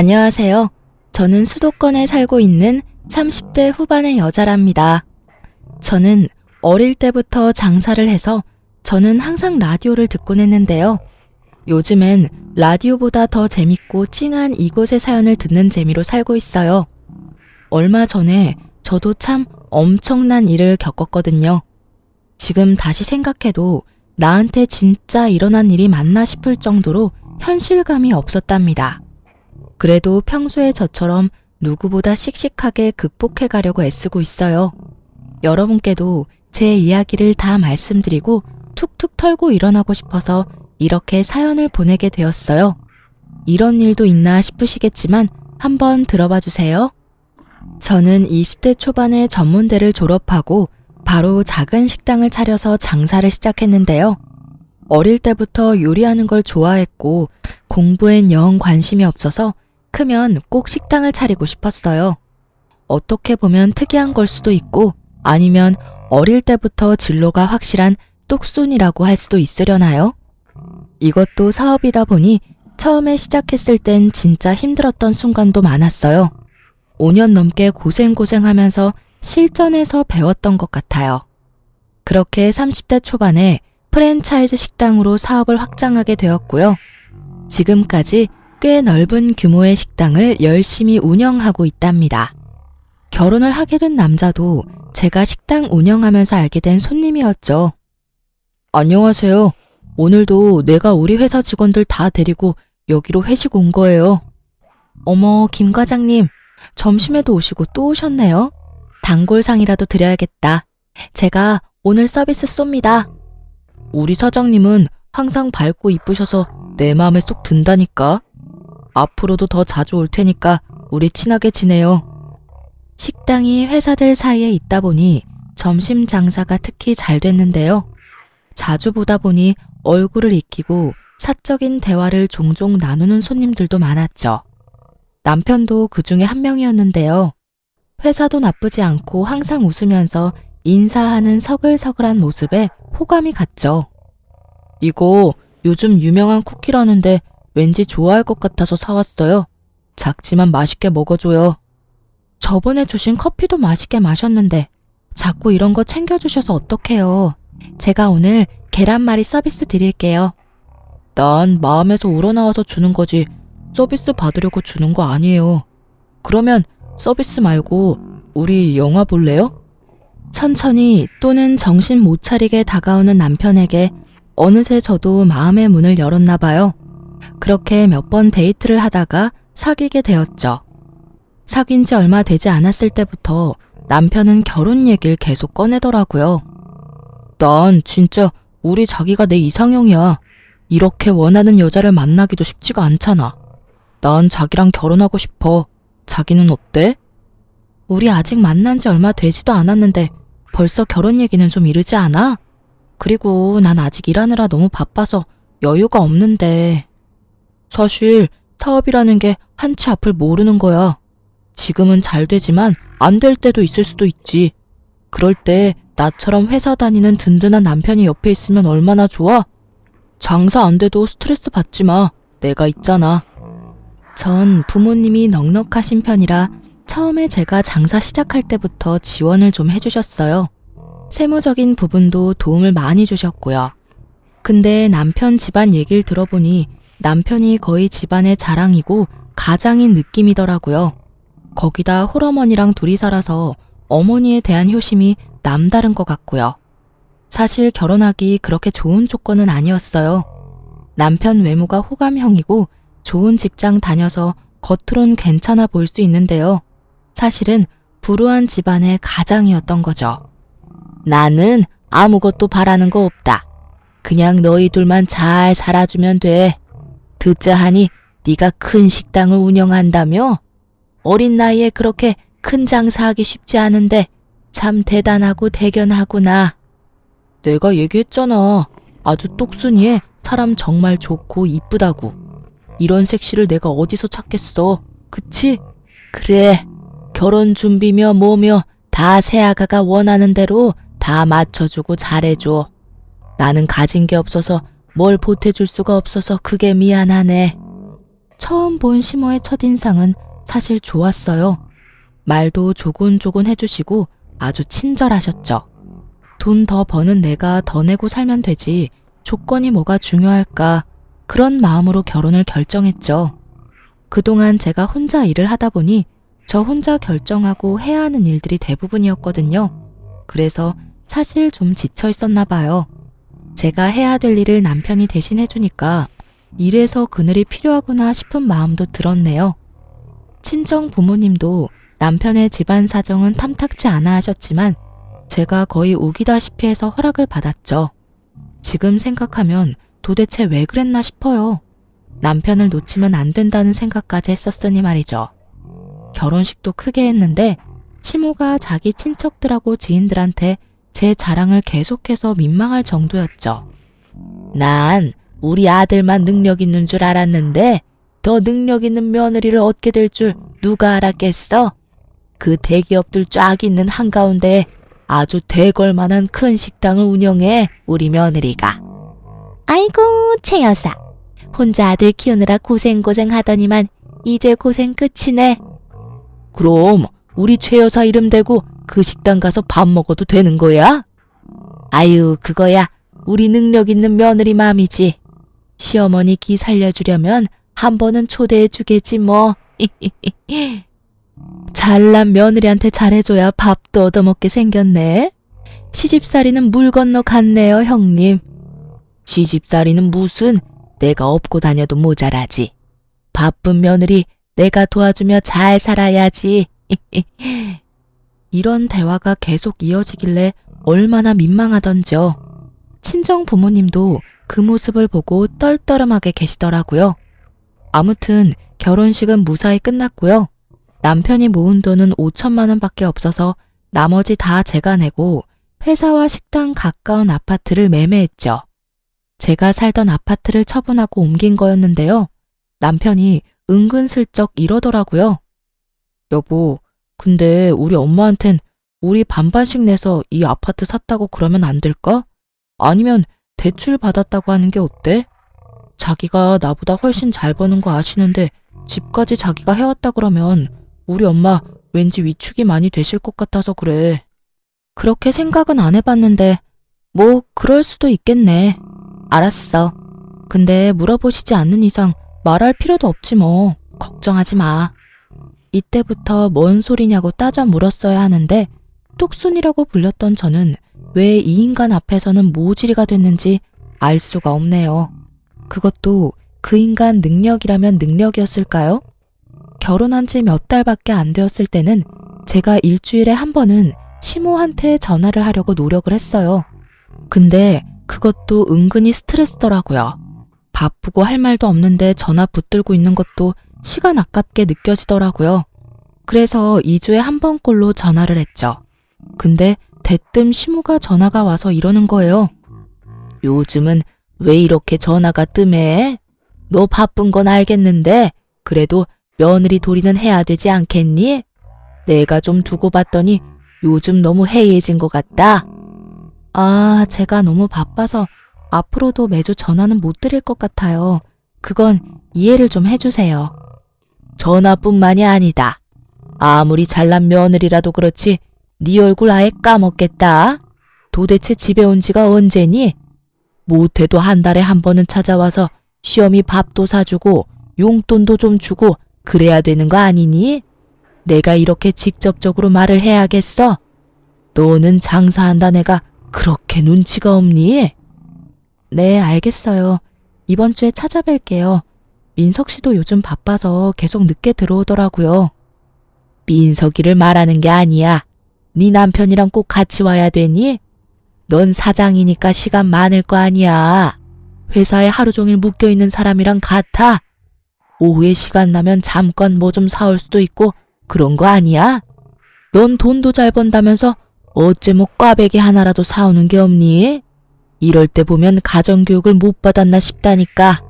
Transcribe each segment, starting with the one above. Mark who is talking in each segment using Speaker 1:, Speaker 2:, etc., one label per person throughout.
Speaker 1: 안녕하세요. 저는 수도권에 살고 있는 30대 후반의 여자랍니다. 저는 어릴 때부터 장사를 해서 저는 항상 라디오를 듣곤 했는데요. 요즘엔 라디오보다 더 재밌고 찡한 이곳의 사연을 듣는 재미로 살고 있어요. 얼마 전에 저도 참 엄청난 일을 겪었거든요. 지금 다시 생각해도 나한테 진짜 일어난 일이 맞나 싶을 정도로 현실감이 없었답니다. 그래도 평소에 저처럼 누구보다 씩씩하게 극복해 가려고 애쓰고 있어요. 여러분께도 제 이야기를 다 말씀드리고 툭툭 털고 일어나고 싶어서 이렇게 사연을 보내게 되었어요. 이런 일도 있나 싶으시겠지만 한번 들어봐 주세요. 저는 20대 초반에 전문대를 졸업하고 바로 작은 식당을 차려서 장사를 시작했는데요. 어릴 때부터 요리하는 걸 좋아했고 공부엔 영 관심이 없어서 크면 꼭 식당을 차리고 싶었어요. 어떻게 보면 특이한 걸 수도 있고 아니면 어릴 때부터 진로가 확실한 똑순이라고 할 수도 있으려나요? 이것도 사업이다 보니 처음에 시작했을 땐 진짜 힘들었던 순간도 많았어요. 5년 넘게 고생하면서 실전에서 배웠던 것 같아요. 그렇게 30대 초반에 프랜차이즈 식당으로 사업을 확장하게 되었고요. 지금까지 꽤 넓은 규모의 식당을 열심히 운영하고 있답니다. 결혼을 하게 된 남자도 제가 식당 운영하면서 알게 된 손님이었죠. 안녕하세요. 오늘도 내가 우리 회사 직원들 다 데리고 여기로 회식 온 거예요. 어머, 김 과장님. 점심에도 오시고 또 오셨네요. 단골상이라도 드려야겠다. 제가 오늘 서비스 쏩니다. 우리 사장님은 항상 밝고 이쁘셔서 내 마음에 쏙 든다니까. 앞으로도 더 자주 올 테니까 우리 친하게 지내요. 식당이 회사들 사이에 있다 보니 점심 장사가 특히 잘 됐는데요. 자주 보다 보니 얼굴을 익히고 사적인 대화를 종종 나누는 손님들도 많았죠. 남편도 그 중에 한 명이었는데요. 회사도 나쁘지 않고 항상 웃으면서 인사하는 서글서글한 모습에 호감이 갔죠. 이거 요즘 유명한 쿠키라는데 왠지 좋아할 것 같아서 사왔어요. 작지만 맛있게 먹어줘요. 저번에 주신 커피도 맛있게 마셨는데 자꾸 이런 거 챙겨주셔서 어떡해요. 제가 오늘 계란말이 서비스 드릴게요. 난 마음에서 우러나와서 주는 거지 서비스 받으려고 주는 거 아니에요. 그러면 서비스 말고 우리 영화 볼래요? 천천히 또는 정신 못 차리게 다가오는 남편에게 어느새 저도 마음의 문을 열었나 봐요. 그렇게 몇 번 데이트를 하다가 사귀게 되었죠. 사귄 지 얼마 되지 않았을 때부터 남편은 결혼 얘기를 계속 꺼내더라고요. 난 진짜 우리 자기가 내 이상형이야. 이렇게 원하는 여자를 만나기도 쉽지가 않잖아. 난 자기랑 결혼하고 싶어. 자기는 어때? 우리 아직 만난 지 얼마 되지도 않았는데 벌써 결혼 얘기는 좀 이르지 않아? 그리고 난 아직 일하느라 너무 바빠서 여유가 없는데. 사실 사업이라는 게 한치 앞을 모르는 거야. 지금은 잘 되지만 안 될 때도 있을 수도 있지. 그럴 때 나처럼 회사 다니는 든든한 남편이 옆에 있으면 얼마나 좋아? 장사 안 돼도 스트레스 받지 마. 내가 있잖아. 전 부모님이 넉넉하신 편이라 처음에 제가 장사 시작할 때부터 지원을 좀 해주셨어요. 세무적인 부분도 도움을 많이 주셨고요. 근데 남편 집안 얘기를 들어보니 남편이 거의 집안의 자랑이고 가장인 느낌이더라고요. 거기다 홀어머니랑 둘이 살아서 어머니에 대한 효심이 남다른 것 같고요. 사실 결혼하기 그렇게 좋은 조건은 아니었어요. 남편 외모가 호감형이고 좋은 직장 다녀서 겉으론 괜찮아 보일 수 있는데요. 사실은 불우한 집안의 가장이었던 거죠. 나는 아무것도 바라는 거 없다. 그냥 너희 둘만 잘 살아주면 돼. 듣자 하니 네가 큰 식당을 운영한다며? 어린 나이에 그렇게 큰 장사하기 쉽지 않은데 참 대단하고 대견하구나. 내가 얘기했잖아. 아주 똑순이에 사람 정말 좋고 이쁘다고. 이런 색시를 내가 어디서 찾겠어. 그치? 그래. 결혼 준비며 뭐며 다 새아가가 원하는 대로 다 맞춰주고 잘해줘. 나는 가진 게 없어서 뭘 보태줄 수가 없어서 그게 미안하네. 처음 본 시모의 첫인상은 사실 좋았어요. 말도 조곤조곤 해주시고 아주 친절하셨죠. 돈 더 버는 내가 더 내고 살면 되지 조건이 뭐가 중요할까, 그런 마음으로 결혼을 결정했죠. 그동안 제가 혼자 일을 하다 보니 저 혼자 결정하고 해야 하는 일들이 대부분이었거든요. 그래서 사실 좀 지쳐 있었나 봐요. 제가 해야 될 일을 남편이 대신 해주니까 이래서 그늘이 필요하구나 싶은 마음도 들었네요. 친정 부모님도 남편의 집안 사정은 탐탁지 않아 하셨지만 제가 거의 우기다시피 해서 허락을 받았죠. 지금 생각하면 도대체 왜 그랬나 싶어요. 남편을 놓치면 안 된다는 생각까지 했었으니 말이죠. 결혼식도 크게 했는데 시모가 자기 친척들하고 지인들한테 제 자랑을 계속해서 민망할 정도였죠. 난 우리 아들만 능력 있는 줄 알았는데 더 능력 있는 며느리를 얻게 될 줄 누가 알았겠어? 그 대기업들 쫙 있는 한가운데 아주 대걸만한 큰 식당을 운영해, 우리 며느리가. 아이고, 최 여사. 혼자 아들 키우느라 고생 하더니만 이제 고생 끝이네. 그럼 우리 최 여사 이름 대고 그 식당 가서 밥 먹어도 되는 거야? 아유, 그거야 우리 능력 있는 며느리 맘이지. 시어머니 기 살려주려면 한 번은 초대해 주겠지 뭐. 잘난 며느리한테 잘해줘야 밥도 얻어먹게 생겼네. 시집살이는 물 건너 갔네요, 형님. 시집살이는 무슨, 내가 업고 다녀도 모자라지. 바쁜 며느리 내가 도와주며 잘 살아야지. 이런 대화가 계속 이어지길래 얼마나 민망하던지요. 친정 부모님도 그 모습을 보고 떨떠름하게 계시더라고요. 아무튼 결혼식은 무사히 끝났고요. 남편이 모은 돈은 5천만 원밖에 없어서 나머지 다 제가 내고 회사와 식당 가까운 아파트를 매매했죠. 제가 살던 아파트를 처분하고 옮긴 거였는데요. 남편이 은근슬쩍 이러더라고요. 여보, 근데 우리 엄마한텐 우리 반반씩 내서 이 아파트 샀다고 그러면 안 될까? 아니면 대출 받았다고 하는 게 어때? 자기가 나보다 훨씬 잘 버는 거 아시는데 집까지 자기가 해왔다 그러면 우리 엄마 왠지 위축이 많이 되실 것 같아서 그래. 그렇게 생각은 안 해봤는데 뭐 그럴 수도 있겠네. 알았어. 근데 물어보시지 않는 이상 말할 필요도 없지 뭐. 걱정하지 마. 이때부터 뭔 소리냐고 따져 물었어야 하는데 뚝순이라고 불렸던 저는 왜 이 인간 앞에서는 모질이가 됐는지 알 수가 없네요. 그것도 그 인간 능력이라면 능력이었을까요? 결혼한 지 몇 달밖에 안 되었을 때는 제가 일주일에 한 번은 시모한테 전화를 하려고 노력을 했어요. 근데 그것도 은근히 스트레스더라고요. 바쁘고 할 말도 없는데 전화 붙들고 있는 것도 시간 아깝게 느껴지더라고요. 그래서 2주에 한 번꼴로 전화를 했죠. 근데 대뜸 시모가 전화가 와서 이러는 거예요. 요즘은 왜 이렇게 전화가 뜸해? 너 바쁜 건 알겠는데 그래도 며느리 도리는 해야 되지 않겠니? 내가 좀 두고 봤더니 요즘 너무 해이해진 것 같다. 아, 제가 너무 바빠서 앞으로도 매주 전화는 못 드릴 것 같아요. 그건 이해를 좀 해주세요. 전화뿐만이 아니다. 아무리 잘난 며느리라도 그렇지 네 얼굴 아예 까먹겠다. 도대체 집에 온 지가 언제니? 못해도 한 달에 한 번은 찾아와서 시어미 밥도 사주고 용돈도 좀 주고 그래야 되는 거 아니니? 내가 이렇게 직접적으로 말을 해야겠어? 너는 장사한다 내가 그렇게 눈치가 없니? 네, 알겠어요. 이번 주에 찾아뵐게요. 민석 씨도 요즘 바빠서 계속 늦게 들어오더라고요. 민석이를 말하는 게 아니야. 네 남편이랑 꼭 같이 와야 되니? 넌 사장이니까 시간 많을 거 아니야. 회사에 하루 종일 묶여있는 사람이랑 같아. 오후에 시간 나면 잠깐 뭐 좀 사올 수도 있고 그런 거 아니야? 넌 돈도 잘 번다면서 어째 뭐 꽈배기 하나라도 사오는 게 없니? 이럴 때 보면 가정교육을 못 받았나 싶다니까.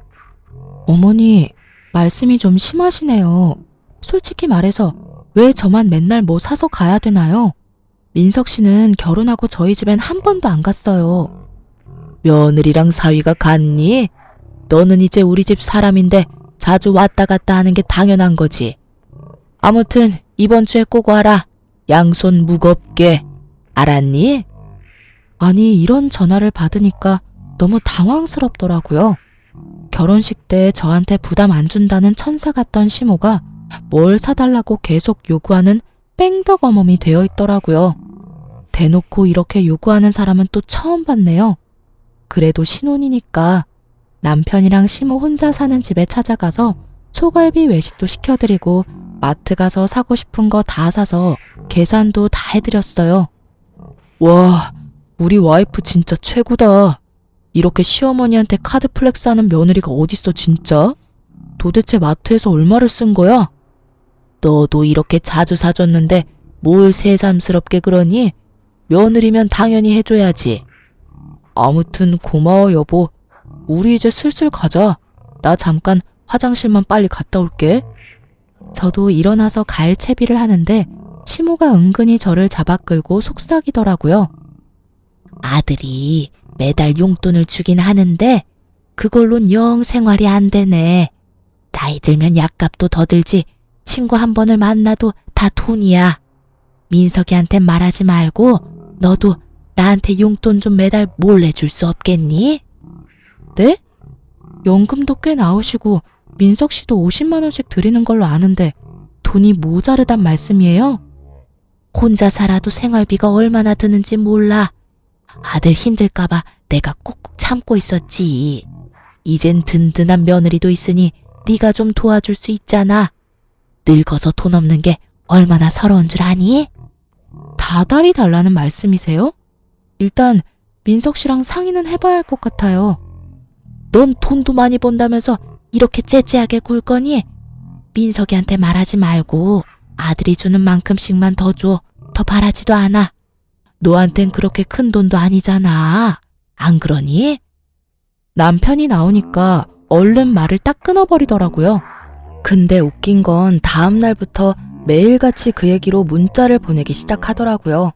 Speaker 1: 어머니, 말씀이 좀 심하시네요. 솔직히 말해서 왜 저만 맨날 뭐 사서 가야 되나요? 민석 씨는 결혼하고 저희 집엔 한 번도 안 갔어요. 며느리랑 사위가 갔니? 너는 이제 우리 집 사람인데 자주 왔다 갔다 하는 게 당연한 거지. 아무튼 이번 주에 꼭 와라. 양손 무겁게. 알았니? 아니, 이런 전화를 받으니까 너무 당황스럽더라고요. 결혼식 때 저한테 부담 안 준다는 천사 같던 시모가 뭘 사달라고 계속 요구하는 뺑덕어멈이 되어 있더라고요. 대놓고 이렇게 요구하는 사람은 또 처음 봤네요. 그래도 신혼이니까 남편이랑 시모 혼자 사는 집에 찾아가서 소갈비 외식도 시켜드리고 마트 가서 사고 싶은 거 다 사서 계산도 다 해드렸어요. 와, 우리 와이프 진짜 최고다. 이렇게 시어머니한테 카드 플렉스하는 며느리가 어딨어 진짜? 도대체 마트에서 얼마를 쓴 거야? 너도 이렇게 자주 사줬는데 뭘 새삼스럽게 그러니? 며느리면 당연히 해줘야지. 아무튼 고마워 여보. 우리 이제 슬슬 가자. 나 잠깐 화장실만 빨리 갔다 올게. 저도 일어나서 갈 채비를 하는데 시모가 은근히 저를 잡아 끌고 속삭이더라고요. 아들이 매달 용돈을 주긴 하는데 그걸론 영 생활이 안 되네. 나이 들면 약값도 더 들지. 친구 한 번을 만나도 다 돈이야. 민석이한테 말하지 말고 너도 나한테 용돈 좀 매달 몰래 줄 수 없겠니? 네? 연금도 꽤 나오시고 민석 씨도 50만 원씩 드리는 걸로 아는데 돈이 모자르단 말씀이에요? 혼자 살아도 생활비가 얼마나 드는지 몰라. 아들 힘들까봐 내가 꾹꾹 참고 있었지. 이젠 든든한 며느리도 있으니 네가 좀 도와줄 수 있잖아. 늙어서 돈 없는 게 얼마나 서러운 줄 아니? 다달이 달라는 말씀이세요? 일단 민석 씨랑 상의는 해봐야 할 것 같아요. 넌 돈도 많이 번다면서 이렇게 째째하게 굴 거니? 민석이한테 말하지 말고 아들이 주는 만큼씩만 더 줘. 더 바라지도 않아. 너한텐 그렇게 큰 돈도 아니잖아. 안 그러니? 남편이 나오니까 얼른 말을 딱 끊어버리더라고요. 근데 웃긴 건 다음 날부터 매일같이 그 얘기로 문자를 보내기 시작하더라고요.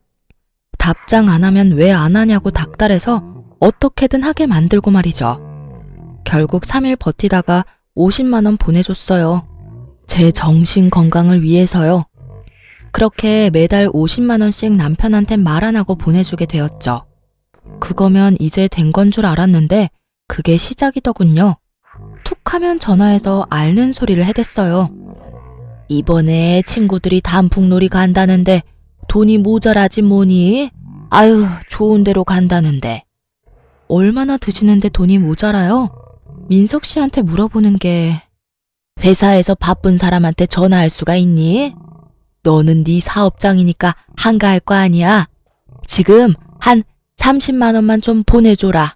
Speaker 1: 답장 안 하면 왜 안 하냐고 닥달해서 어떻게든 하게 만들고 말이죠. 결국 3일 버티다가 50만 원 보내줬어요. 제 정신 건강을 위해서요. 그렇게 매달 50만 원씩 남편한테 말 안 하고 보내주게 되었죠. 그거면 이제 된 건 줄 알았는데 그게 시작이더군요. 툭 하면 전화해서 앓는 소리를 해댔어요. 이번에 친구들이 단풍놀이 간다는데 돈이 모자라지 뭐니? 아유, 좋은 데로 간다는데. 얼마나 드시는데 돈이 모자라요? 민석 씨한테 물어보는 게 회사에서 바쁜 사람한테 전화할 수가 있니? 너는 네 사업장이니까 한가할 거 아니야. 지금 한 30만 원만 좀 보내줘라.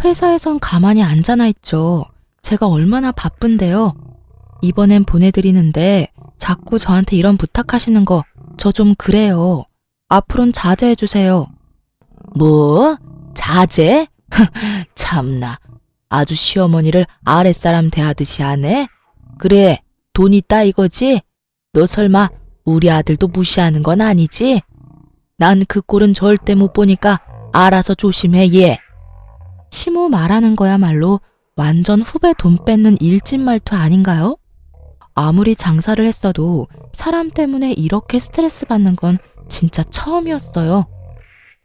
Speaker 1: 회사에선 가만히 앉아나 있죠. 제가 얼마나 바쁜데요. 이번엔 보내드리는데 자꾸 저한테 이런 부탁하시는 거 저 좀 그래요. 앞으론 자제해주세요. 뭐? 자제? 참나. 아주 시어머니를 아랫사람 대하듯이 하네? 그래, 돈 있다 이거지? 너 설마 우리 아들도 무시하는 건 아니지? 난 그 꼴은 절대 못 보니까 알아서 조심해, 얘. 시모 말하는 거야말로 완전 후배 돈 뺏는 일진 말투 아닌가요? 아무리 장사를 했어도 사람 때문에 이렇게 스트레스 받는 건 진짜 처음이었어요.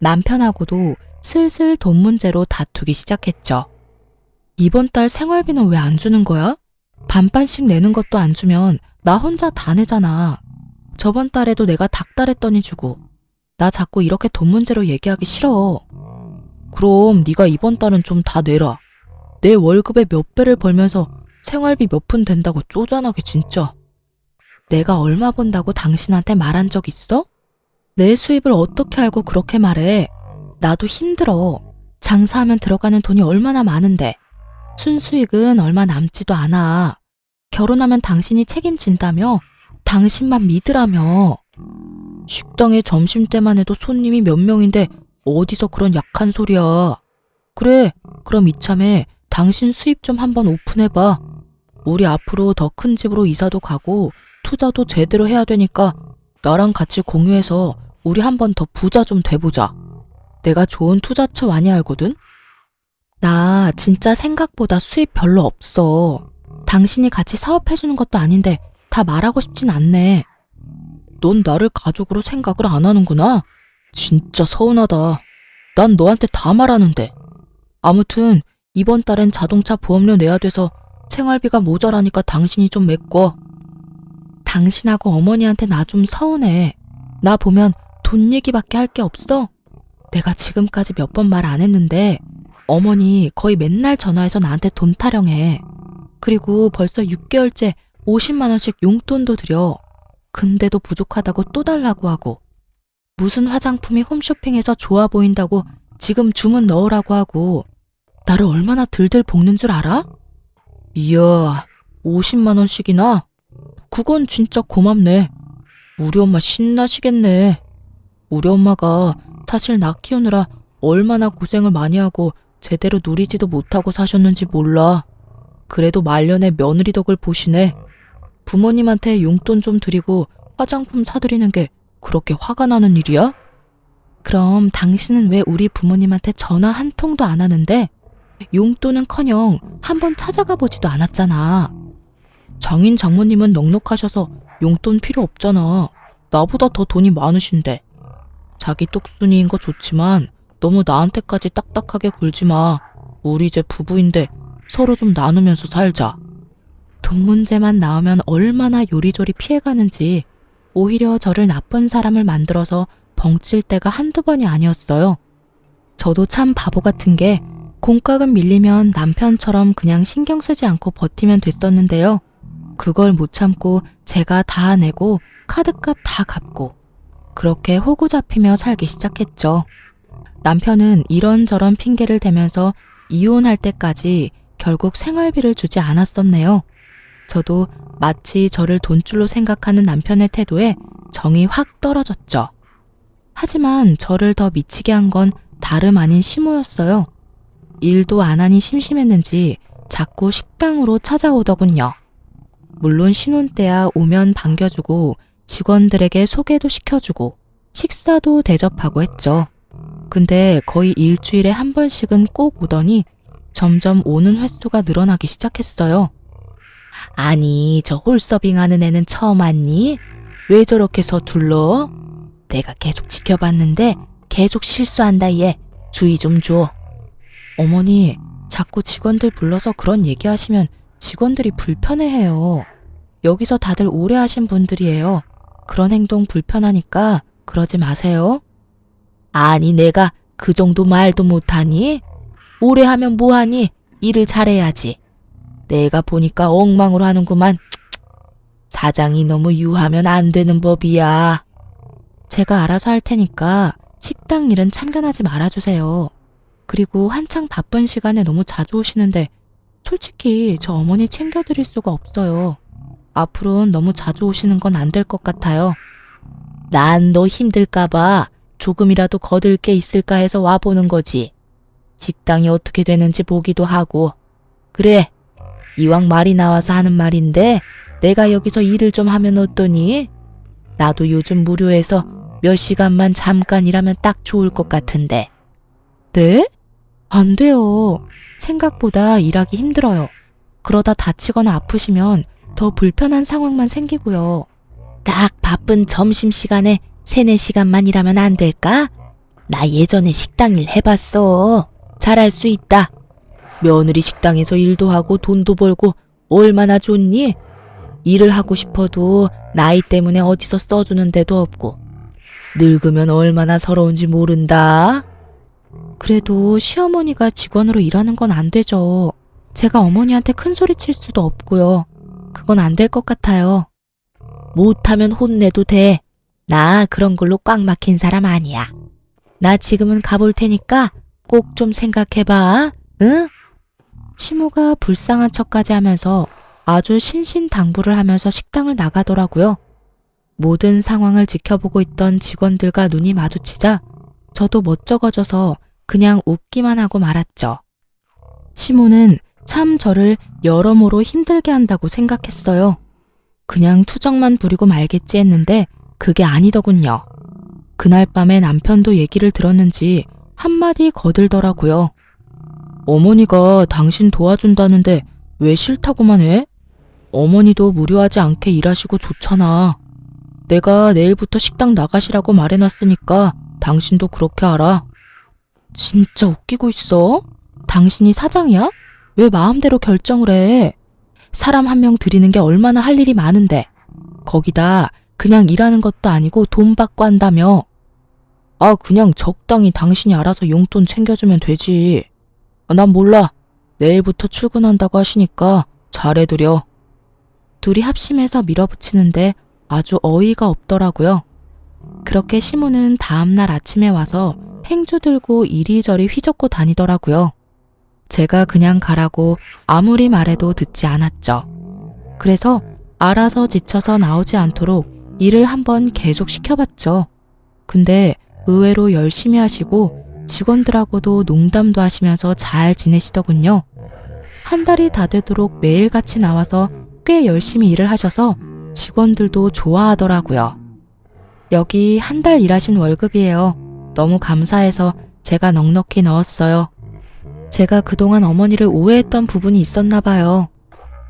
Speaker 1: 남편하고도 슬슬 돈 문제로 다투기 시작했죠. 이번 달 생활비는 왜 안 주는 거야? 반반씩 내는 것도 안 주면 나 혼자 다 내잖아. 저번 달에도 내가 닥달했더니 주고. 나 자꾸 이렇게 돈 문제로 얘기하기 싫어. 그럼 네가 이번 달은 좀 다 내라. 내 월급의 몇 배를 벌면서 생활비 몇 푼 된다고 쪼잔하게 진짜. 내가 얼마 번다고 당신한테 말한 적 있어? 내 수입을 어떻게 알고 그렇게 말해. 나도 힘들어. 장사하면 들어가는 돈이 얼마나 많은데. 순수익은 얼마 남지도 않아. 결혼하면 당신이 책임진다며? 당신만 믿으라며. 식당에 점심때만 해도 손님이 몇 명인데 어디서 그런 약한 소리야. 그래, 그럼 이참에 당신 수입 좀 한번 오픈해봐. 우리 앞으로 더 큰 집으로 이사도 가고 투자도 제대로 해야 되니까 나랑 같이 공유해서 우리 한번 더 부자 좀 돼보자. 내가 좋은 투자처 많이 알거든? 나 진짜 생각보다 수입 별로 없어. 당신이 같이 사업해주는 것도 아닌데 다 말하고 싶진 않네. 넌 나를 가족으로 생각을 안 하는구나. 진짜 서운하다. 난 너한테 다 말하는데. 아무튼 이번 달엔 자동차 보험료 내야 돼서 생활비가 모자라니까 당신이 좀 메꿔. 당신하고 어머니한테 나 좀 서운해. 나 보면 돈 얘기밖에 할 게 없어? 내가 지금까지 몇 번 말 안 했는데 어머니 거의 맨날 전화해서 나한테 돈 타령해. 그리고 벌써 6개월째 50만 원씩 용돈도 드려. 근데도 부족하다고 또 달라고 하고, 무슨 화장품이 홈쇼핑에서 좋아 보인다고 지금 주문 넣으라고 하고, 나를 얼마나 들들 볶는 줄 알아? 이야, 50만 원씩이나? 그건 진짜 고맙네. 우리 엄마 신나시겠네. 우리 엄마가 사실 나 키우느라 얼마나 고생을 많이 하고 제대로 누리지도 못하고 사셨는지 몰라. 그래도 말년에 며느리 덕을 보시네. 부모님한테 용돈 좀 드리고 화장품 사드리는 게 그렇게 화가 나는 일이야? 그럼 당신은 왜 우리 부모님한테 전화 한 통도 안 하는데 용돈은커녕 한번 찾아가 보지도 않았잖아. 장인 장모님은 넉넉하셔서 용돈 필요 없잖아. 나보다 더 돈이 많으신데. 자기 똑순이인 거 좋지만 너무 나한테까지 딱딱하게 굴지 마. 우리 이제 부부인데 서로 좀 나누면서 살자. 돈 문제만 나오면 얼마나 요리조리 피해가는지 오히려 저를 나쁜 사람을 만들어서 벙칠 때가 한두 번이 아니었어요. 저도 참 바보 같은 게 공과금 밀리면 남편처럼 그냥 신경 쓰지 않고 버티면 됐었는데요. 그걸 못 참고 제가 다 내고 카드값 다 갚고 그렇게 호구 잡히며 살기 시작했죠. 남편은 이런저런 핑계를 대면서 이혼할 때까지 결국 생활비를 주지 않았었네요. 저도 마치 저를 돈줄로 생각하는 남편의 태도에 정이 확 떨어졌죠. 하지만 저를 더 미치게 한 건 다름 아닌 시모였어요. 일도 안 하니 심심했는지 자꾸 식당으로 찾아오더군요. 물론 신혼 때야 오면 반겨주고 직원들에게 소개도 시켜주고 식사도 대접하고 했죠. 근데 거의 일주일에 한 번씩은 꼭 오더니 점점 오는 횟수가 늘어나기 시작했어요. 아니, 저 홀서빙 하는 애는 처음 왔니? 왜 저렇게 서툴러? 내가 계속 지켜봤는데 계속 실수한다 얘. 주의 좀 줘. 어머니, 자꾸 직원들 불러서 그런 얘기하시면 직원들이 불편해해요. 여기서 다들 오래 하신 분들이에요. 그런 행동 불편하니까 그러지 마세요. 아니, 내가 그 정도 말도 못하니? 오래 하면 뭐하니? 일을 잘해야지. 내가 보니까 엉망으로 하는구만. 사장이 너무 유하면 안 되는 법이야. 제가 알아서 할 테니까 식당 일은 참견하지 말아주세요. 그리고 한창 바쁜 시간에 너무 자주 오시는데 솔직히 저 어머니 챙겨드릴 수가 없어요. 앞으로는 너무 자주 오시는 건 안 될 것 같아요. 난 너 힘들까봐 조금이라도 거들 게 있을까 해서 와보는 거지. 식당이 어떻게 되는지 보기도 하고. 그래, 이왕 말이 나와서 하는 말인데 내가 여기서 일을 좀 하면 어떠니? 나도 요즘 무료해서 몇 시간만 잠깐 일하면 딱 좋을 것 같은데. 네? 안 돼요. 생각보다 일하기 힘들어요. 그러다 다치거나 아프시면 더 불편한 상황만 생기고요. 딱 바쁜 점심시간에 3-4시간만 일하면 안 될까? 나 예전에 식당 일 해봤어. 잘할 수 있다. 며느리 식당에서 일도 하고 돈도 벌고 얼마나 좋니? 일을 하고 싶어도 나이 때문에 어디서 써주는 데도 없고 늙으면 얼마나 서러운지 모른다. 그래도 시어머니가 직원으로 일하는 건 안 되죠. 제가 어머니한테 큰 소리 칠 수도 없고요. 그건 안 될 것 같아요. 못하면 혼내도 돼. 나 그런 걸로 꽉 막힌 사람 아니야. 나 지금은 가볼 테니까 꼭 좀 생각해봐. 응? 시모가 불쌍한 척까지 하면서 아주 신신당부를 하면서 식당을 나가더라고요. 모든 상황을 지켜보고 있던 직원들과 눈이 마주치자 저도 멋쩍어져서 그냥 웃기만 하고 말았죠. 시모는 참 저를 여러모로 힘들게 한다고 생각했어요. 그냥 투정만 부리고 말겠지 했는데 그게 아니더군요. 그날 밤에 남편도 얘기를 들었는지 한마디 거들더라고요. 어머니가 당신 도와준다는데 왜 싫다고만 해? 어머니도 무료하지 않게 일하시고 좋잖아. 내가 내일부터 식당 나가시라고 말해놨으니까 당신도 그렇게 알아. 진짜 웃기고 있어? 당신이 사장이야? 왜 마음대로 결정을 해? 사람 한 명 들이는 게 얼마나 할 일이 많은데. 거기다 그냥 일하는 것도 아니고 돈 받고 한다며. 아, 그냥 적당히 당신이 알아서 용돈 챙겨주면 되지. 난 몰라. 내일부터 출근한다고 하시니까 잘해드려. 둘이 합심해서 밀어붙이는데 아주 어이가 없더라고요. 그렇게 시무는 다음날 아침에 와서 행주 들고 이리저리 휘젓고 다니더라고요. 제가 그냥 가라고 아무리 말해도 듣지 않았죠. 그래서 알아서 지쳐서 나오지 않도록 일을 한번 계속 시켜봤죠. 근데 의외로 열심히 하시고 직원들하고도 농담도 하시면서 잘 지내시더군요. 한 달이 다 되도록 매일같이 나와서 꽤 열심히 일을 하셔서 직원들도 좋아하더라고요. 여기 한 달 일하신 월급이에요. 너무 감사해서 제가 넉넉히 넣었어요. 제가 그동안 어머니를 오해했던 부분이 있었나 봐요.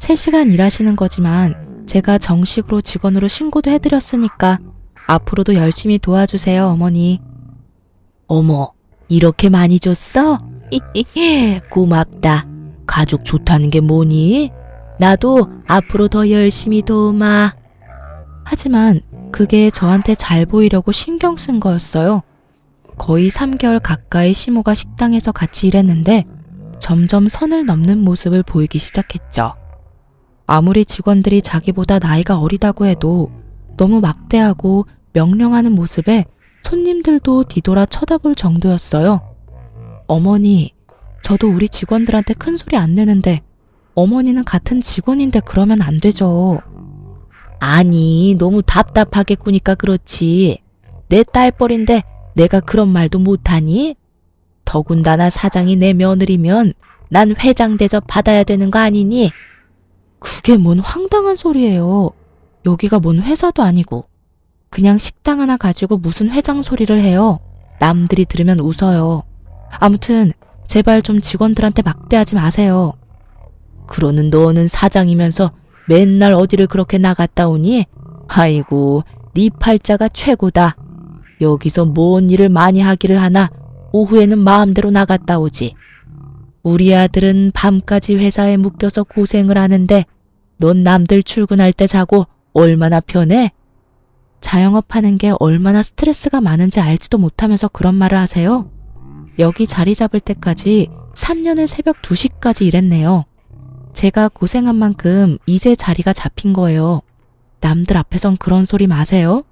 Speaker 1: 3시간 일하시는 거지만 제가 정식으로 직원으로 신고도 해드렸으니까 앞으로도 열심히 도와주세요, 어머니. 어머, 이렇게 많이 줬어? 고맙다. 가족 좋다는 게 뭐니? 나도 앞으로 더 열심히 도우마. 하지만 그게 저한테 잘 보이려고 신경 쓴 거였어요. 거의 3개월 가까이 시모가 식당에서 같이 일했는데 점점 선을 넘는 모습을 보이기 시작했죠. 아무리 직원들이 자기보다 나이가 어리다고 해도 너무 막대하고 명령하는 모습에 손님들도 뒤돌아 쳐다볼 정도였어요. 어머니, 저도 우리 직원들한테 큰 소리 안 내는데 어머니는 같은 직원인데 그러면 안 되죠. 아니, 너무 답답하게 구니까 그렇지. 내 딸뻘인데 내가 그런 말도 못하니? 더군다나 사장이 내 며느리면 난 회장 대접 받아야 되는 거 아니니? 그게 뭔 황당한 소리예요. 여기가 뭔 회사도 아니고. 그냥 식당 하나 가지고 무슨 회장 소리를 해요. 남들이 들으면 웃어요. 아무튼 제발 좀 직원들한테 막대하지 마세요. 그러는 너는 사장이면서 맨날 어디를 그렇게 나갔다 오니? 아이고, 네 팔자가 최고다. 여기서 뭔 일을 많이 하기를 하나 오후에는 마음대로 나갔다 오지. 우리 아들은 밤까지 회사에 묶여서 고생을 하는데 넌 남들 출근할 때 자고 얼마나 편해? 자영업하는 게 얼마나 스트레스가 많은지 알지도 못하면서 그런 말을 하세요? 여기 자리 잡을 때까지 3년을 새벽 2시까지 일했네요. 제가 고생한 만큼 이제 자리가 잡힌 거예요. 남들 앞에선 그런 소리 마세요.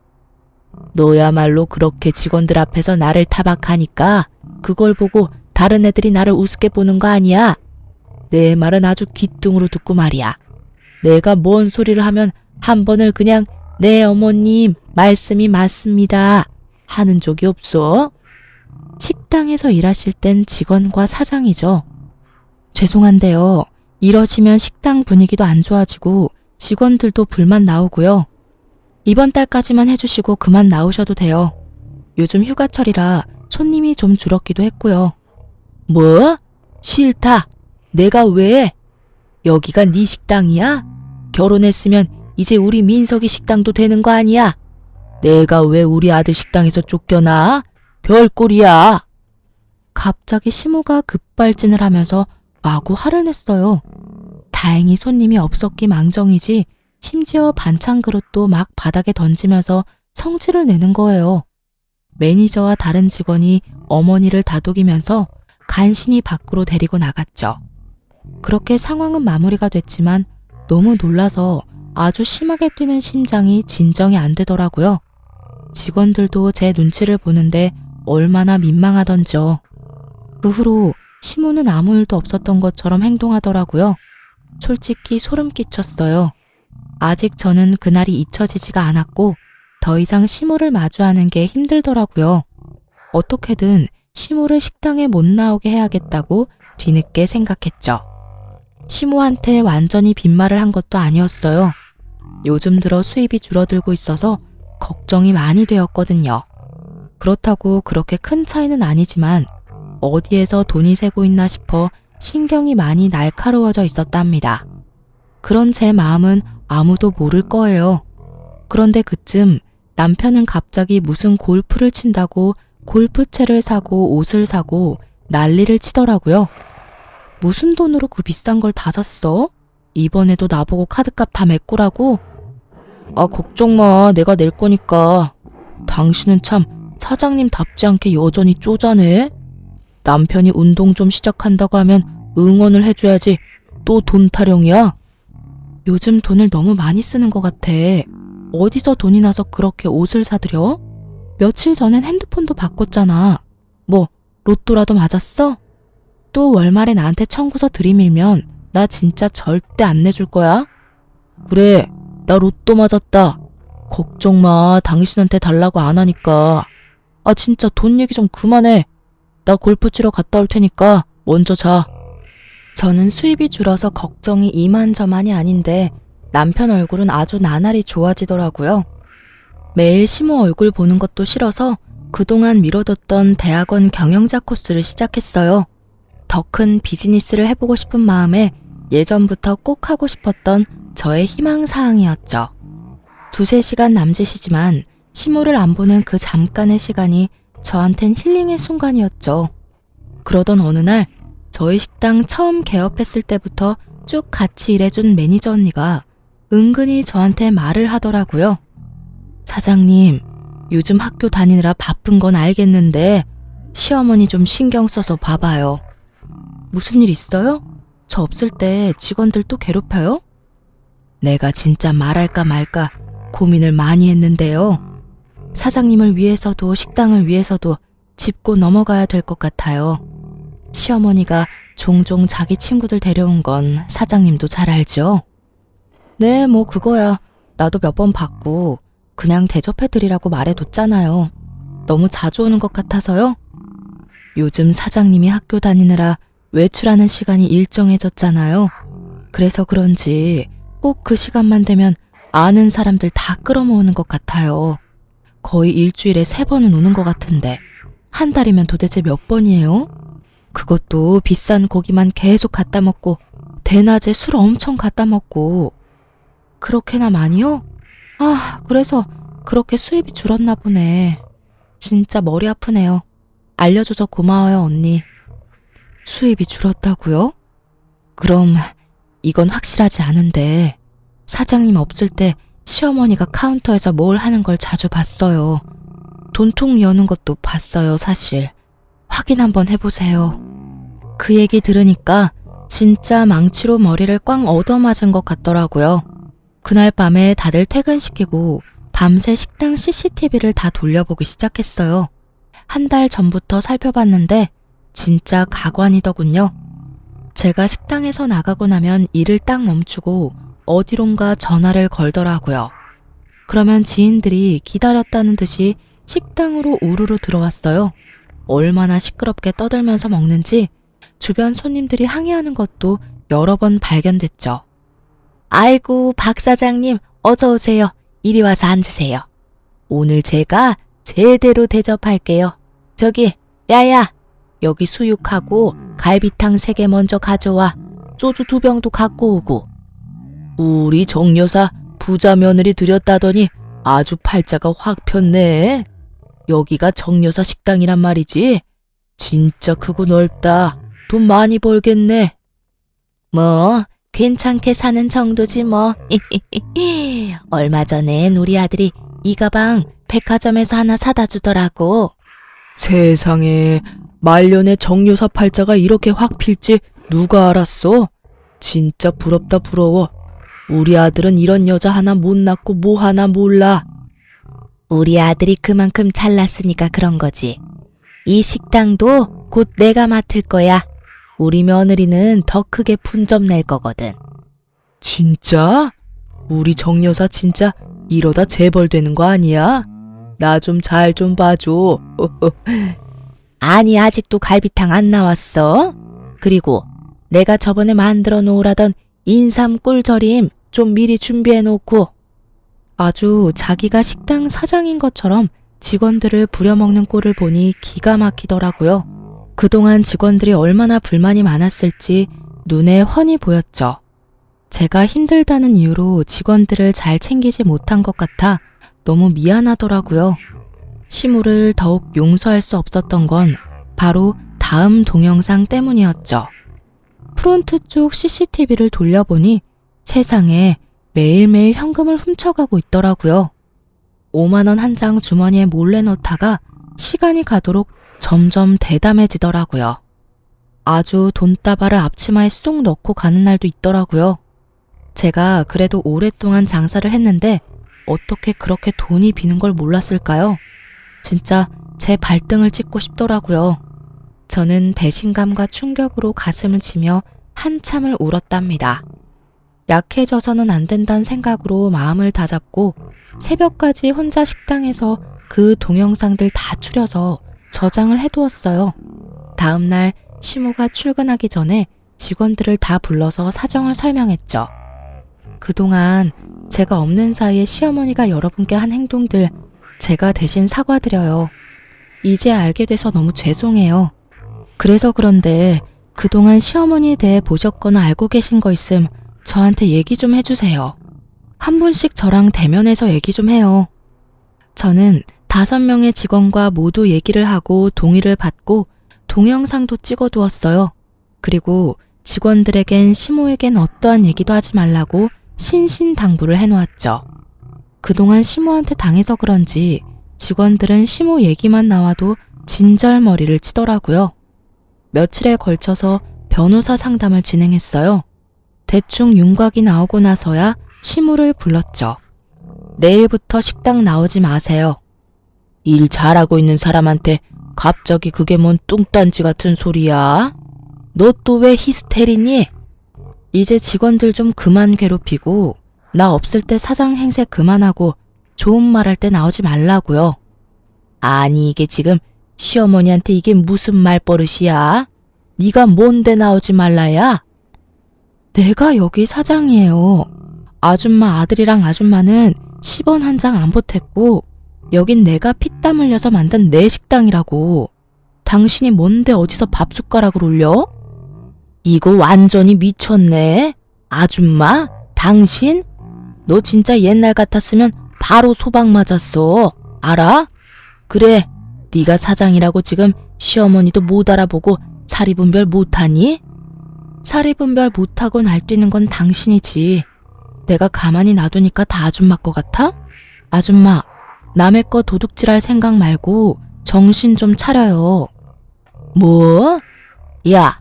Speaker 1: 너야말로 그렇게 직원들 앞에서 나를 타박하니까 그걸 보고 다른 애들이 나를 우습게 보는 거 아니야? 내 말은 아주 귀뚱으로 듣고 말이야. 내가 뭔 소리를 하면 한 번을 그냥 네 어머님 말씀이 맞습니다 하는 적이 없어? 식당에서 일하실 땐 직원과 사장이죠. 죄송한데요. 이러시면 식당 분위기도 안 좋아지고 직원들도 불만 나오고요. 이번 달까지만 해주시고 그만 나오셔도 돼요. 요즘 휴가철이라 손님이 좀 줄었기도 했고요. 뭐? 싫다. 내가 왜? 여기가 네 식당이야? 결혼했으면 이제 우리 민석이 식당도 되는 거 아니야? 내가 왜 우리 아들 식당에서 쫓겨나? 별꼴이야. 갑자기 시모가 급발진을 하면서 마구 화를 냈어요. 다행히 손님이 없었기 망정이지 심지어 반찬 그릇도 막 바닥에 던지면서 성질을 내는 거예요. 매니저와 다른 직원이 어머니를 다독이면서 간신히 밖으로 데리고 나갔죠. 그렇게 상황은 마무리가 됐지만 너무 놀라서 아주 심하게 뛰는 심장이 진정이 안 되더라고요. 직원들도 제 눈치를 보는데 얼마나 민망하던지요. 그 후로 시모는 아무 일도 없었던 것처럼 행동하더라고요. 솔직히 소름 끼쳤어요. 아직 저는 그날이 잊혀지지가 않았고 더 이상 시모를 마주하는 게 힘들더라고요. 어떻게든 시모를 식당에 못 나오게 해야겠다고 뒤늦게 생각했죠. 시모한테 완전히 빈말을 한 것도 아니었어요. 요즘 들어 수입이 줄어들고 있어서 걱정이 많이 되었거든요. 그렇다고 그렇게 큰 차이는 아니지만 어디에서 돈이 새고 있나 싶어 신경이 많이 날카로워져 있었답니다. 그런 제 마음은 아무도 모를 거예요. 그런데 그쯤 남편은 갑자기 무슨 골프를 친다고 골프채를 사고 옷을 사고 난리를 치더라고요. 무슨 돈으로 그 비싼 걸 다 샀어? 이번에도 나보고 카드값 다 메꾸라고? 아, 걱정 마. 내가 낼 거니까. 당신은 참 사장님답지 않게 여전히 쪼잔해. 남편이 운동 좀 시작한다고 하면 응원을 해줘야지. 또 돈 타령이야? 요즘 돈을 너무 많이 쓰는 것 같아. 어디서 돈이 나서 그렇게 옷을 사들여? 며칠 전엔 핸드폰도 바꿨잖아. 뭐 로또라도 맞았어? 또 월말에 나한테 청구서 들이밀면 나 진짜 절대 안 내줄 거야. 그래, 나 로또 맞았다. 걱정 마. 당신한테 달라고 안 하니까. 아, 진짜 돈 얘기 좀 그만해. 나 골프 치러 갔다 올 테니까 먼저 자. 저는 수입이 줄어서 걱정이 이만저만이 아닌데 남편 얼굴은 아주 나날이 좋아지더라고요. 매일 시모 얼굴 보는 것도 싫어서 그동안 미뤄뒀던 대학원 경영자 코스를 시작했어요. 더 큰 비즈니스를 해보고 싶은 마음에 예전부터 꼭 하고 싶었던 저의 희망사항이었죠. 2-3시간 남짓이지만 시모를 안 보는 그 잠깐의 시간이 저한텐 힐링의 순간이었죠. 그러던 어느 날 저희 식당 처음 개업했을 때부터 쭉 같이 일해준 매니저 언니가 은근히 저한테 말을 하더라고요. 사장님, 요즘 학교 다니느라 바쁜 건 알겠는데 시어머니 좀 신경 써서 봐봐요. 무슨 일 있어요? 저 없을 때 직원들 또 괴롭혀요? 내가 진짜 말할까 말까 고민을 많이 했는데요. 사장님을 위해서도 식당을 위해서도 짚고 넘어가야 될 것 같아요. 시어머니가 종종 자기 친구들 데려온 건 사장님도 잘 알죠? 네, 뭐 그거야. 나도 몇 번 봤고 그냥 대접해드리라고 말해뒀잖아요. 너무 자주 오는 것 같아서요? 요즘 사장님이 학교 다니느라 외출하는 시간이 일정해졌잖아요. 그래서 그런지 꼭 그 시간만 되면 아는 사람들 다 끌어모으는 것 같아요. 거의 일주일에 3번은 오는 것 같은데 한 달이면 도대체 몇 번이에요? 그것도 비싼 고기만 계속 갖다 먹고 대낮에 술 엄청 갖다 먹고. 그렇게나 많이요? 아, 그래서 그렇게 수입이 줄었나 보네. 진짜 머리 아프네요. 알려줘서 고마워요, 언니. 수입이 줄었다고요? 그럼 이건 확실하지 않은데 사장님 없을 때 시어머니가 카운터에서 뭘 하는 걸 자주 봤어요. 돈통 여는 것도 봤어요, 사실. 확인 한번 해보세요. 그 얘기 들으니까 진짜 망치로 머리를 꽝 얻어맞은 것 같더라고요. 그날 밤에 다들 퇴근시키고 밤새 식당 CCTV를 다 돌려보기 시작했어요. 한 달 전부터 살펴봤는데 진짜 가관이더군요. 제가 식당에서 나가고 나면 일을 딱 멈추고 어디론가 전화를 걸더라고요. 그러면 지인들이 기다렸다는 듯이 식당으로 우르르 들어왔어요. 얼마나 시끄럽게 떠들면서 먹는지 주변 손님들이 항의하는 것도 여러 번 발견됐죠. 아이고, 박 사장님, 어서 오세요. 이리 와서 앉으세요. 오늘 제가 제대로 대접할게요. 저기, 야야, 여기 수육하고 갈비탕 3개 먼저 가져와. 소주 2병도 갖고 오고. 우리 정 여사 부자 며느리 들였다더니 아주 팔자가 확 폈네. 여기가 정 여사 식당이란 말이지. 진짜 크고 넓다. 돈 많이 벌겠네. 뭐 괜찮게 사는 정도지 뭐. 얼마 전엔 우리 아들이 이 가방 백화점에서 하나 사다 주더라고. 세상에, 말년에 정 여사 팔자가 이렇게 확 필지 누가 알았어? 진짜 부럽다, 부러워. 우리 아들은 이런 여자 하나 못 낳고 뭐 하나 몰라. 우리 아들이 그만큼 잘났으니까 그런 거지. 이 식당도 곧 내가 맡을 거야. 우리 며느리는 더 크게 분점 낼 거거든. 진짜? 우리 정 여사 진짜 이러다 재벌되는 거 아니야? 나 좀 잘 좀 봐줘. 아니, 아직도 갈비탕 안 나왔어. 그리고 내가 저번에 만들어 놓으라던 인삼 꿀절임 좀 미리 준비해 놓고. 아주 자기가 식당 사장인 것처럼 직원들을 부려먹는 꼴을 보니 기가 막히더라고요. 그동안 직원들이 얼마나 불만이 많았을지 눈에 훤히 보였죠. 제가 힘들다는 이유로 직원들을 잘 챙기지 못한 것 같아 너무 미안하더라고요. 시무를 더욱 용서할 수 없었던 건 바로 다음 동영상 때문이었죠. 프론트 쪽 CCTV를 돌려보니 세상에 매일매일 현금을 훔쳐가고 있더라고요. 5만 원 한 장 주머니에 몰래 넣다가 시간이 가도록 점점 대담해지더라고요. 아주 돈다발을 앞치마에 쏙 넣고 가는 날도 있더라고요. 제가 그래도 오랫동안 장사를 했는데 어떻게 그렇게 돈이 비는 걸 몰랐을까요? 진짜 제 발등을 찍고 싶더라고요. 저는 배신감과 충격으로 가슴을 치며 한참을 울었답니다. 약해져서는 안 된다는 생각으로 마음을 다잡고 새벽까지 혼자 식당에서 그 동영상들 다 추려서 저장을 해두었어요. 다음날 시무가 출근하기 전에 직원들을 다 불러서 사정을 설명했죠. 그동안 제가 없는 사이에 시어머니가 여러분께 한 행동들 제가 대신 사과드려요. 이제 알게 돼서 너무 죄송해요. 그래서 그런데 그동안 시어머니에 대해 보셨거나 알고 계신 거 있음 저한테 얘기 좀 해주세요. 한 분씩 저랑 대면해서 얘기 좀 해요. 저는 5명의 직원과 모두 얘기를 하고 동의를 받고 동영상도 찍어두었어요. 그리고 직원들에겐 시모에겐 어떠한 얘기도 하지 말라고 신신당부를 해놓았죠. 그동안 시모한테 당해서 그런지 직원들은 시모 얘기만 나와도 진절머리를 치더라고요. 며칠에 걸쳐서 변호사 상담을 진행했어요. 대충 윤곽이 나오고 나서야 시모를 불렀죠. 내일부터 식당 나오지 마세요. 일 잘하고 있는 사람한테 갑자기 그게 뭔 뚱딴지 같은 소리야? 너 또 왜 히스테리니? 이제 직원들 좀 그만 괴롭히고 나 없을 때 사장 행세 그만하고 좋은 말 할 때 나오지 말라고요. 아니 이게 지금 시어머니한테 이게 무슨 말버릇이야? 네가 뭔데 나오지 말라야? 내가 여기 사장이에요. 아줌마 아들이랑 아줌마는 10원 한 장 안 보탰고 여긴 내가 피땀 흘려서 만든 내 식당이라고. 당신이 뭔데 어디서 밥숟가락을 올려? 이거 완전히 미쳤네. 아줌마? 당신? 너 진짜 옛날 같았으면 바로 소방 맞았어. 알아? 그래, 네가 사장이라고 지금 시어머니도 못 알아보고 사리분별 못하니? 사리분별 못하고 날뛰는 건 당신이지. 내가 가만히 놔두니까 다 아줌마 거 같아? 아줌마, 남의 거 도둑질할 생각 말고 정신 좀 차려요. 뭐? 야,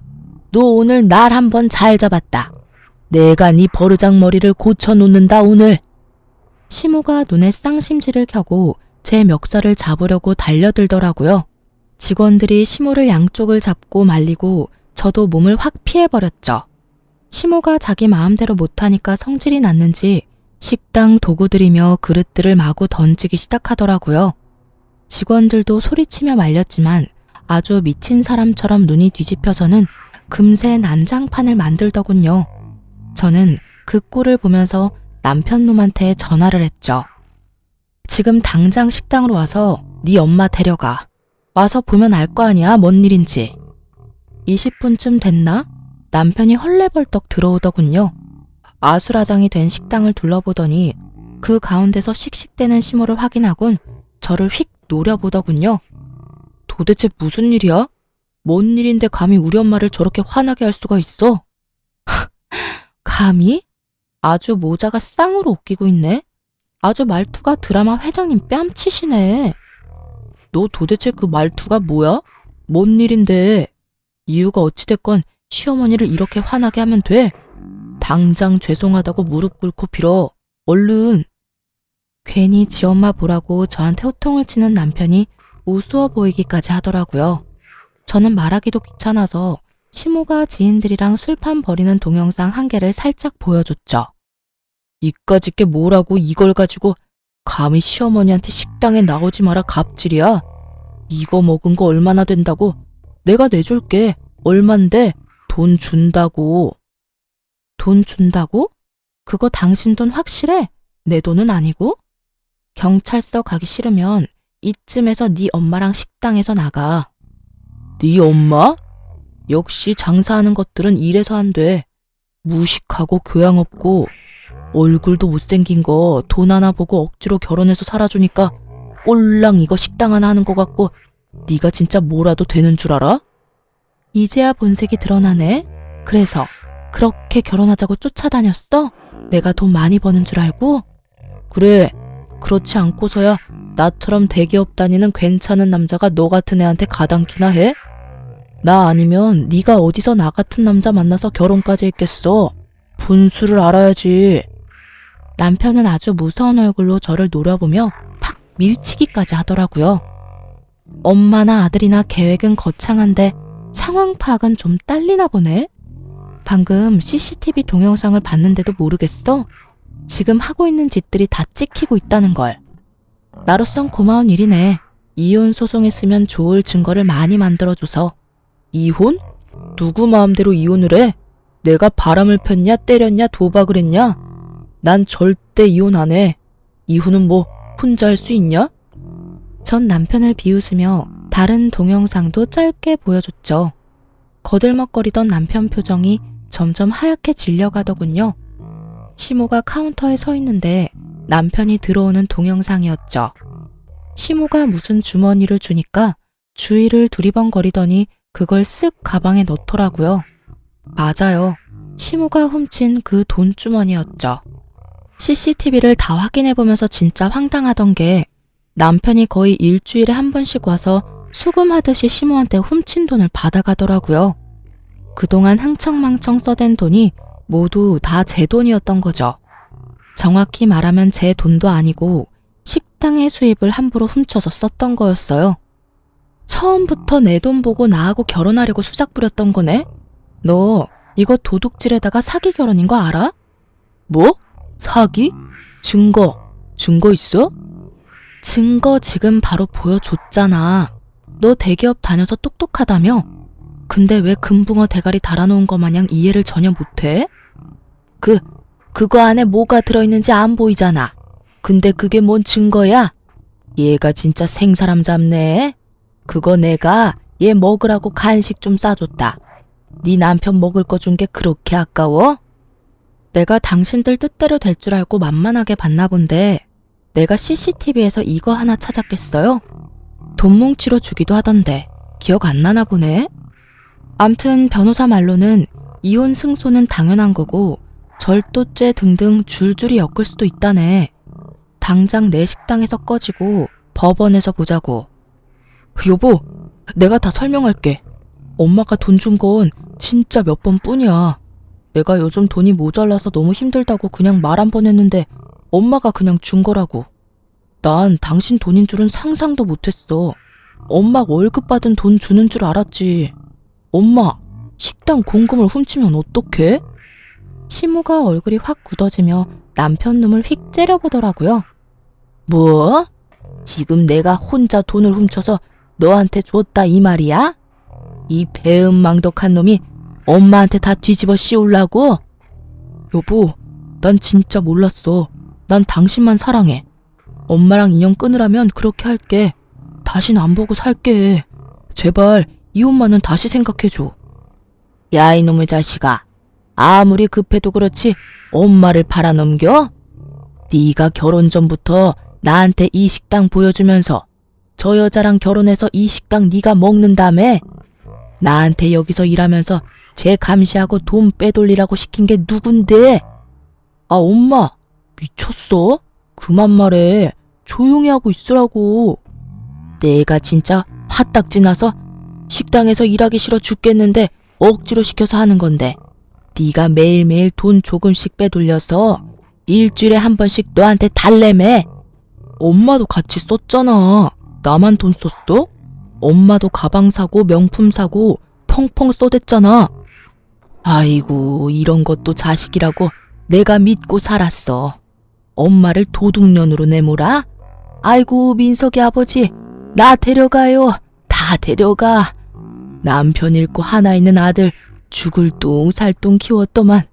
Speaker 1: 너 오늘 날 한번 잘 잡았다. 내가 네 버르장머리를 고쳐놓는다 오늘. 시모가 눈에 쌍심지를 켜고 제 멱살을 잡으려고 달려들더라고요. 직원들이 시모를 양쪽을 잡고 말리고 저도 몸을 확 피해버렸죠. 시모가 자기 마음대로 못하니까 성질이 났는지 식당 도구들이며 그릇들을 마구 던지기 시작하더라고요. 직원들도 소리치며 말렸지만 아주 미친 사람처럼 눈이 뒤집혀서는 금세 난장판을 만들더군요. 저는 그 꼴을 보면서 남편놈한테 전화를 했죠. 지금 당장 식당으로 와서 네 엄마 데려가. 와서 보면 알 거 아니야, 뭔 일인지. 20분쯤 됐나? 남편이 헐레벌떡 들어오더군요. 아수라장이 된 식당을 둘러보더니 그 가운데서 씩씩대는 시모를 확인하곤 저를 휙 노려보더군요. 도대체 무슨 일이야? 뭔 일인데 감히 우리 엄마를 저렇게 화나게 할 수가 있어? 감히? 아주 모자가 쌍으로 웃기고 있네. 아주 말투가 드라마 회장님 뺨치시네. 너 도대체 그 말투가 뭐야? 뭔 일인데? 이유가 어찌됐건 시어머니를 이렇게 화나게 하면 돼. 당장 죄송하다고 무릎 꿇고 빌어. 얼른. 괜히 지 엄마 보라고 저한테 호통을 치는 남편이 우스워 보이기까지 하더라고요. 저는 말하기도 귀찮아서 시모가 지인들이랑 술판 벌이는 동영상 한 개를 살짝 보여줬죠. 이까짓 게 뭐라고 이걸 가지고 감히 시어머니한테 식당에 나오지 마라 갑질이야. 이거 먹은 거 얼마나 된다고? 내가 내줄게. 얼만데? 돈 준다고. 돈 준다고? 그거 당신 돈 확실해? 내 돈은 아니고? 경찰서 가기 싫으면 이쯤에서 네 엄마랑 식당에서 나가. 네 엄마? 역시 장사하는 것들은 이래서 안 돼. 무식하고 교양 없고 얼굴도 못생긴 거 돈 하나 보고 억지로 결혼해서 살아주니까 꼴랑 이거 식당 하나 하는 것 같고 네가 진짜 뭐라도 되는 줄 알아? 이제야 본색이 드러나네. 그래서 그렇게 결혼하자고 쫓아다녔어? 내가 돈 많이 버는 줄 알고? 그래, 그렇지 않고서야 나처럼 대기업 다니는 괜찮은 남자가 너 같은 애한테 가당키나 해? 나 아니면 네가 어디서 나 같은 남자 만나서 결혼까지 했겠어. 분수를 알아야지. 남편은 아주 무서운 얼굴로 저를 노려보며 팍 밀치기까지 하더라고요. 엄마나 아들이나 계획은 거창한데 상황 파악은 좀 딸리나 보네. 방금 CCTV 동영상을 봤는데도 모르겠어? 지금 하고 있는 짓들이 다 찍히고 있다는 걸. 나로선 고마운 일이네. 이혼 소송했으면 좋을 증거를 많이 만들어줘서. 이혼? 누구 마음대로 이혼을 해? 내가 바람을 폈냐, 때렸냐, 도박을 했냐? 난 절대 이혼 안 해. 이혼은 뭐 혼자 할 수 있냐? 전 남편을 비웃으며 다른 동영상도 짧게 보여줬죠. 거들먹거리던 남편 표정이 점점 하얗게 질려가더군요. 시모가 카운터에 서 있는데 남편이 들어오는 동영상이었죠. 시모가 무슨 주머니를 주니까 주위를 두리번거리더니 그걸 쓱 가방에 넣더라고요. 맞아요. 시모가 훔친 그 돈주머니였죠. CCTV를 다 확인해보면서 진짜 황당하던 게 남편이 거의 일주일에 한 번씩 와서 수금하듯이 시모한테 훔친 돈을 받아가더라고요. 그동안 흥청망청 써댄 돈이 모두 다 제 돈이었던 거죠. 정확히 말하면 제 돈도 아니고 식당의 수입을 함부로 훔쳐서 썼던 거였어요. 처음부터 내 돈 보고 나하고 결혼하려고 수작 부렸던 거네? 너 이거 도둑질에다가 사기 결혼인 거 알아? 뭐? 사기? 증거 있어? 증거 지금 바로 보여줬잖아. 너 대기업 다녀서 똑똑하다며? 근데 왜 금붕어 대가리 달아놓은 거 마냥 이해를 전혀 못해? 그거 안에 뭐가 들어있는지 안 보이잖아. 근데 그게 뭔 증거야? 얘가 진짜 생사람 잡네. 그거 내가 얘 먹으라고 간식 좀 싸줬다. 네 남편 먹을 거 준 게 그렇게 아까워? 내가 당신들 뜻대로 될 줄 알고 만만하게 봤나 본데 내가 CCTV에서 이거 하나 찾았겠어요? 돈 뭉치로 주기도 하던데 기억 안 나나 보네? 암튼 변호사 말로는 이혼 승소는 당연한 거고 절도죄 등등 줄줄이 엮을 수도 있다네. 당장 내 식당에서 꺼지고 법원에서 보자고. 여보, 내가 다 설명할게. 엄마가 돈 준 건 진짜 몇 번뿐이야. 내가 요즘 돈이 모자라서 너무 힘들다고 그냥 말 한 번 했는데 엄마가 그냥 준 거라고. 난 당신 돈인 줄은 상상도 못했어. 엄마 월급 받은 돈 주는 줄 알았지. 엄마, 식당 공금을 훔치면 어떡해? 시모가 얼굴이 확 굳어지며 남편 놈을 휙 째려보더라고요. 뭐? 지금 내가 혼자 돈을 훔쳐서 너한테 줬다 이 말이야? 이 배은망덕한 놈이 엄마한테 다 뒤집어 씌우려고? 여보, 난 진짜 몰랐어. 난 당신만 사랑해. 엄마랑 인연 끊으라면 그렇게 할게. 다신 안 보고 살게. 제발 이혼만은 다시 생각해줘. 야, 이놈의 자식아. 아무리 급해도 그렇지 엄마를 팔아넘겨? 네가 결혼 전부터 나한테 이 식당 보여주면서 저 여자랑 결혼해서 이 식당 네가 먹는다며? 나한테 여기서 일하면서 쟤 감시하고 돈 빼돌리라고 시킨 게 누군데? 아, 엄마, 미쳤어? 그만 말해. 조용히 하고 있으라고. 내가 진짜 화딱지 나서 식당에서 일하기 싫어 죽겠는데 억지로 시켜서 하는 건데 네가 매일매일 돈 조금씩 빼돌려서 일주일에 한 번씩 너한테 달래매. 엄마도 같이 썼잖아. 나만 돈 썼어? 엄마도 가방 사고 명품 사고 펑펑 쏘댔잖아. 아이고, 이런 것도 자식이라고 내가 믿고 살았어. 엄마를 도둑년으로 내몰아? 아이고, 민석이 아버지, 나 데려가요. 다 데려가. 남편 잃고 하나 있는 아들 죽을 뚱살뚱 키웠더만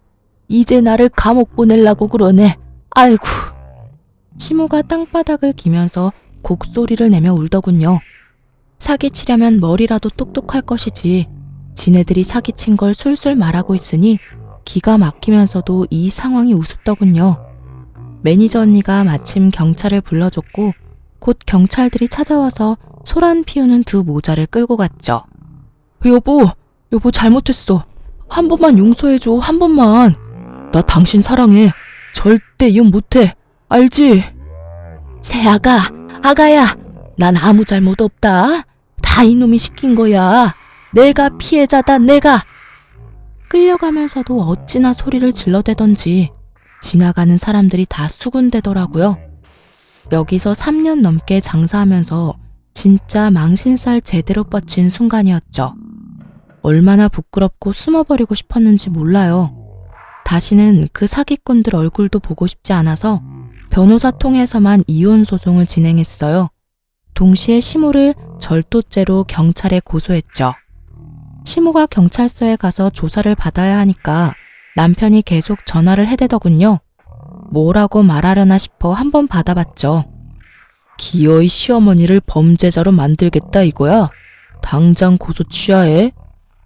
Speaker 1: 이제 나를 감옥 보내려고 그러네. 아이고. 시모가 땅바닥을 기면서 곡소리를 내며 울더군요. 사기치려면 머리라도 똑똑할 것이지. 지네들이 사기친 걸 술술 말하고 있으니 기가 막히면서도 이 상황이 우습더군요. 매니저 언니가 마침 경찰을 불러줬고 곧 경찰들이 찾아와서 소란 피우는 두 모자를 끌고 갔죠. 여보 잘못했어. 한 번만 용서해줘, 한 번만. 나 당신 사랑해. 절대 이혼 못해. 알지? 새아가, 아가야, 난 아무 잘못 없다. 다 이놈이 시킨 거야. 내가 피해자다, 내가. 끌려가면서도 어찌나 소리를 질러대던지 지나가는 사람들이 다 수군대더라고요. 여기서 3년 넘게 장사하면서 진짜 망신살 제대로 뻗친 순간이었죠. 얼마나 부끄럽고 숨어버리고 싶었는지 몰라요. 다시는 그 사기꾼들 얼굴도 보고 싶지 않아서 변호사 통해서만 이혼 소송을 진행했어요. 동시에 시모를 절도죄로 경찰에 고소했죠. 시모가 경찰서에 가서 조사를 받아야 하니까 남편이 계속 전화를 해대더군요. 뭐라고 말하려나 싶어 한번 받아봤죠. 기어이 시어머니를 범죄자로 만들겠다 이거야? 당장 고소 취하해.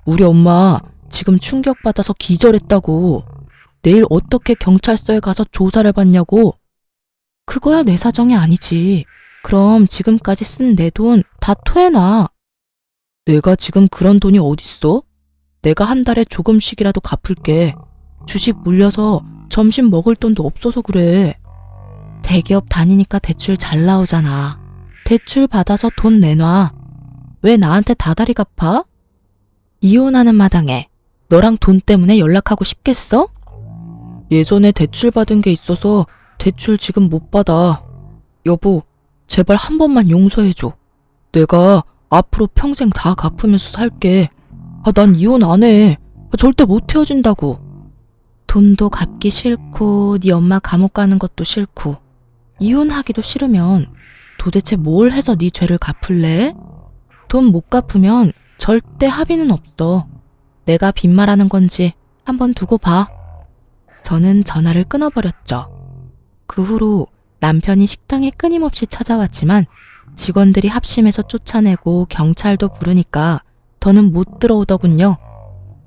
Speaker 1: 우리 엄마 지금 충격받아서 기절했다고. 내일 어떻게 경찰서에 가서 조사를 받냐고. 그거야 내 사정이 아니지. 그럼 지금까지 쓴 내 돈 다 토해놔. 내가 지금 그런 돈이 어딨어? 내가 한 달에 조금씩이라도 갚을게. 주식 물려서 점심 먹을 돈도 없어서 그래. 대기업 다니니까 대출 잘 나오잖아. 대출 받아서 돈 내놔. 왜 나한테 다달이 갚아? 이혼하는 마당에 너랑 돈 때문에 연락하고 싶겠어? 예전에 대출 받은 게 있어서 대출 지금 못 받아. 여보, 제발 한 번만 용서해줘. 내가 앞으로 평생 다 갚으면서 살게. 난 이혼 안 해. 절대 못 헤어진다고. 돈도 갚기 싫고 네 엄마 감옥 가는 것도 싫고 이혼하기도 싫으면 도대체 뭘 해서 네 죄를 갚을래? 돈 못 갚으면 절대 합의는 없어. 내가 빈말하는 건지 한번 두고 봐. 저는 전화를 끊어버렸죠. 그 후로 남편이 식당에 끊임없이 찾아왔지만 직원들이 합심해서 쫓아내고 경찰도 부르니까 더는 못 들어오더군요.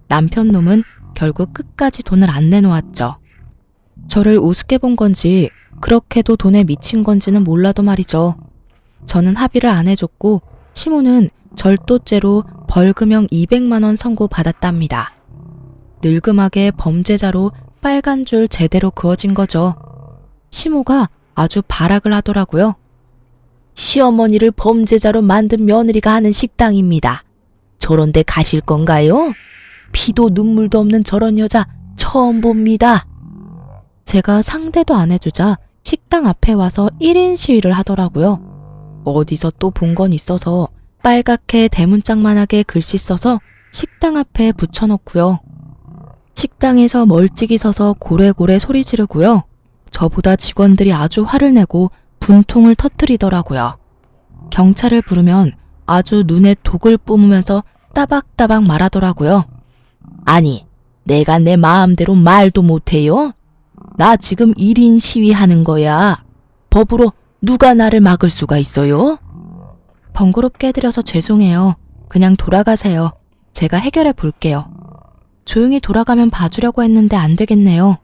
Speaker 1: 남편 놈은 결국 끝까지 돈을 안 내놓았죠. 저를 우습게 본 건지 그렇게도 돈에 미친 건지는 몰라도 말이죠. 저는 합의를 안 해줬고 시모는 절도죄로 벌금형 200만 원 선고받았답니다. 늙음하게 범죄자로 빨간 줄 제대로 그어진 거죠. 시모가 아주 발악을 하더라고요. 시어머니를 범죄자로 만든 며느리가 하는 식당입니다. 저런 데 가실 건가요? 피도 눈물도 없는 저런 여자 처음 봅니다. 제가 상대도 안 해주자 식당 앞에 와서 1인 시위를 하더라고요. 어디서 또 본 건 있어서 빨갛게 대문짝만하게 글씨 써서 식당 앞에 붙여놓고요. 식당에서 멀찍이 서서 고래고래 소리 지르고요. 저보다 직원들이 아주 화를 내고 분통을 터뜨리더라고요. 경찰을 부르면 아주 눈에 독을 뿜으면서 따박따박 말하더라고요. 아니, 내가 내 마음대로 말도 못해요? 나 지금 1인 시위하는 거야. 법으로 누가 나를 막을 수가 있어요? 번거롭게 해드려서 죄송해요. 그냥 돌아가세요. 제가 해결해 볼게요. 조용히 돌아가면 봐주려고 했는데 안 되겠네요.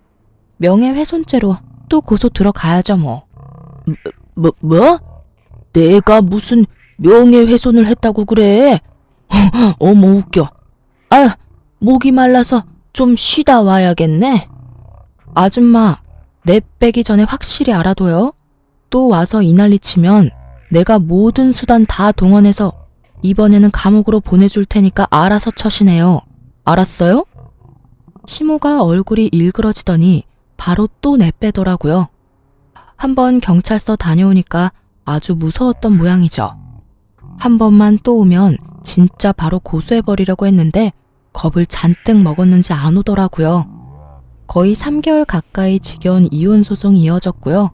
Speaker 1: 명예훼손죄로 또 고소 들어가야죠 뭐. 뭐? 내가 무슨 명예훼손을 했다고 그래? 어머 웃겨. 목이 말라서 좀 쉬다 와야겠네. 아줌마, 내 빼기 전에 확실히 알아둬요. 또 와서 이 난리 치면 내가 모든 수단 다 동원해서 이번에는 감옥으로 보내줄 테니까 알아서 처신해요. 알았어요? 시모가 얼굴이 일그러지더니 바로 또 내빼더라고요. 한번 경찰서 다녀오니까 아주 무서웠던 모양이죠. 한 번만 또 오면 진짜 바로 고소해버리려고 했는데 겁을 잔뜩 먹었는지 안 오더라고요. 거의 3개월 가까이 지겨운 이혼 소송이 이어졌고요.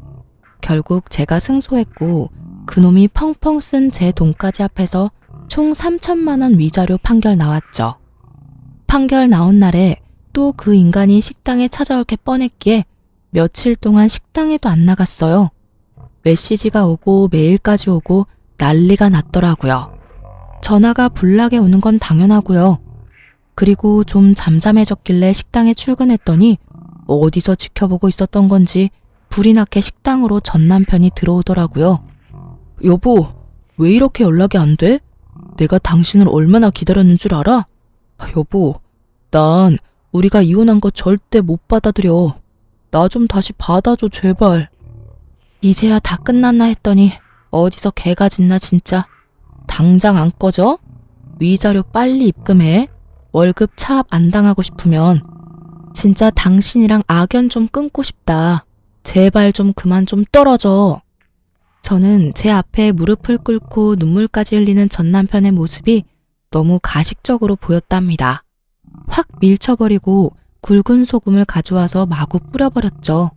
Speaker 1: 결국 제가 승소했고 그놈이 펑펑 쓴 제 돈까지 합해서 총 3천만 원 위자료 판결 나왔죠. 판결 나온 날에 또 그 인간이 식당에 찾아올 게 뻔했기에 며칠 동안 식당에도 안 나갔어요. 메시지가 오고 메일까지 오고 난리가 났더라고요. 전화가 불나게 오는 건 당연하고요. 그리고 좀 잠잠해졌길래 식당에 출근했더니 어디서 지켜보고 있었던 건지 불이 나게 식당으로 전 남편이 들어오더라고요. 여보, 왜 이렇게 연락이 안 돼? 내가 당신을 얼마나 기다렸는 줄 알아? 여보, 난 우리가 이혼한 거 절대 못 받아들여. 나 좀 다시 받아줘, 제발. 이제야 다 끝났나 했더니 어디서 개가 짖나 진짜. 당장 안 꺼져? 위자료 빨리 입금해. 월급 차압 안 당하고 싶으면. 진짜 당신이랑 악연 좀 끊고 싶다. 제발 좀 그만 좀 떨어져. 저는 제 앞에 무릎을 꿇고 눈물까지 흘리는 전 남편의 모습이 너무 가식적으로 보였답니다. 확 밀쳐버리고 굵은 소금을 가져와서 마구 뿌려버렸죠.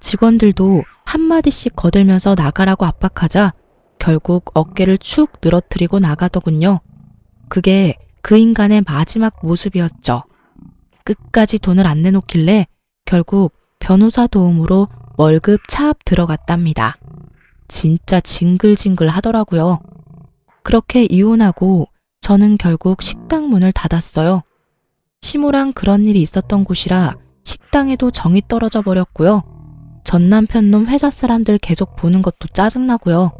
Speaker 1: 직원들도 한마디씩 거들면서 나가라고 압박하자 결국 어깨를 축 늘어뜨리고 나가더군요. 그게 그 인간의 마지막 모습이었죠. 끝까지 돈을 안 내놓길래 결국 변호사 도움으로 월급 차압 들어갔답니다. 진짜 징글징글 하더라고요. 그렇게 이혼하고 저는 결국 식당 문을 닫았어요. 시모랑 그런 일이 있었던 곳이라 식당에도 정이 떨어져 버렸고요. 전 남편 놈 회사 사람들 계속 보는 것도 짜증나고요.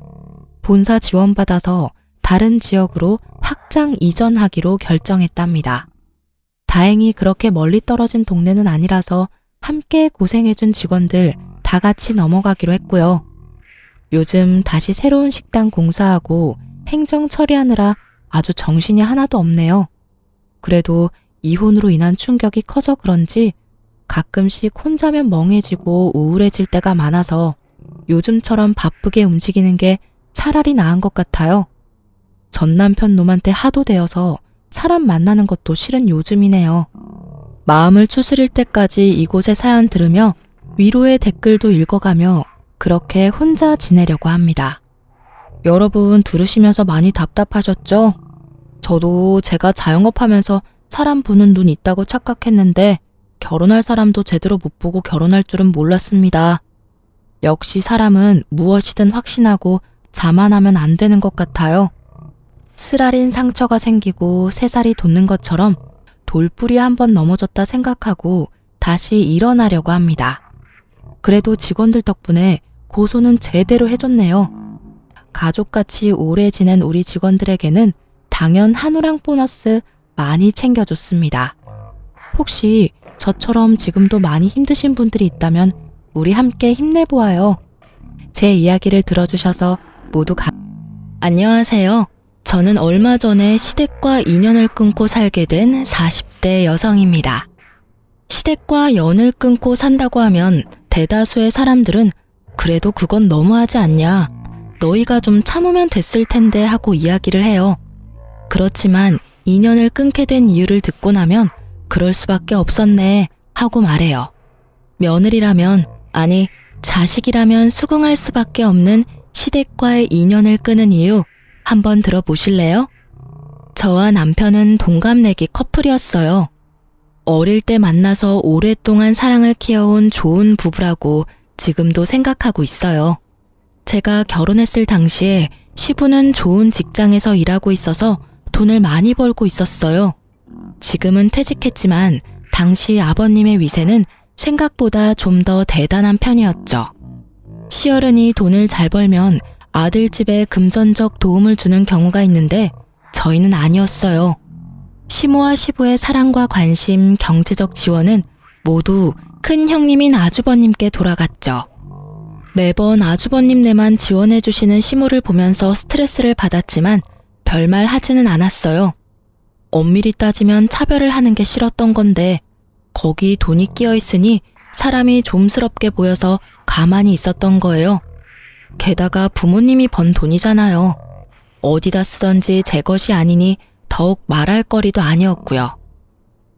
Speaker 1: 본사 지원받아서 다른 지역으로 확장 이전하기로 결정했답니다. 다행히 그렇게 멀리 떨어진 동네는 아니라서 함께 고생해준 직원들 다 같이 넘어가기로 했고요. 요즘 다시 새로운 식당 공사하고 행정 처리하느라 아주 정신이 하나도 없네요. 그래도 이혼으로 인한 충격이 커서 그런지 가끔씩 혼자면 멍해지고 우울해질 때가 많아서 요즘처럼 바쁘게 움직이는 게 차라리 나은 것 같아요. 전 남편 놈한테 하도 대어서 사람 만나는 것도 싫은 요즘이네요. 마음을 추스릴 때까지 이곳의 사연 들으며 위로의 댓글도 읽어가며 그렇게 혼자 지내려고 합니다. 여러분 들으시면서 많이 답답하셨죠? 저도 제가 자영업하면서 사람 보는 눈 있다고 착각했는데 결혼할 사람도 제대로 못 보고 결혼할 줄은 몰랐습니다. 역시 사람은 무엇이든 확신하고 자만하면 안 되는 것 같아요. 쓰라린 상처가 생기고 새살이 돋는 것처럼 돌뿌리 한번 넘어졌다 생각하고 다시 일어나려고 합니다. 그래도 직원들 덕분에 고소는 제대로 해줬네요. 가족같이 오래 지낸 우리 직원들에게는 당연 한우랑 보너스 많이 챙겨줬습니다. 혹시 저처럼 지금도 많이 힘드신 분들이 있다면 우리 함께 힘내보아요. 제 이야기를 들어주셔서 모두 안녕하세요. 저는 얼마 전에 시댁과 인연을 끊고 살게 된 40대 여성입니다. 시댁과 연을 끊고 산다고 하면 대다수의 사람들은 그래도 그건 너무하지 않냐, 너희가 좀 참으면 됐을 텐데 하고 이야기를 해요. 그렇지만 인연을 끊게 된 이유를 듣고 나면 그럴 수밖에 없었네 하고 말해요. 며느리라면, 아니 자식이라면 수긍할 수밖에 없는 시댁과의 인연을 끊은 이유 한번 들어보실래요? 저와 남편은 동갑내기 커플이었어요. 어릴 때 만나서 오랫동안 사랑을 키워온 좋은 부부라고 지금도 생각하고 있어요. 제가 결혼했을 당시에 시부는 좋은 직장에서 일하고 있어서 돈을 많이 벌고 있었어요. 지금은 퇴직했지만 당시 아버님의 위세는 생각보다 좀 더 대단한 편이었죠. 시어른이 돈을 잘 벌면 아들 집에 금전적 도움을 주는 경우가 있는데 저희는 아니었어요. 시모와 시부의 사랑과 관심, 경제적 지원은 모두 큰 형님인 아주버님께 돌아갔죠. 매번 아주버님네만 지원해주시는 시모를 보면서 스트레스를 받았지만 별말 하지는 않았어요. 엄밀히 따지면 차별을 하는 게 싫었던 건데 거기 돈이 끼어 있으니 사람이 좀스럽게 보여서 가만히 있었던 거예요. 게다가 부모님이 번 돈이잖아요. 어디다 쓰던지 제 것이 아니니 더욱 말할 거리도 아니었고요.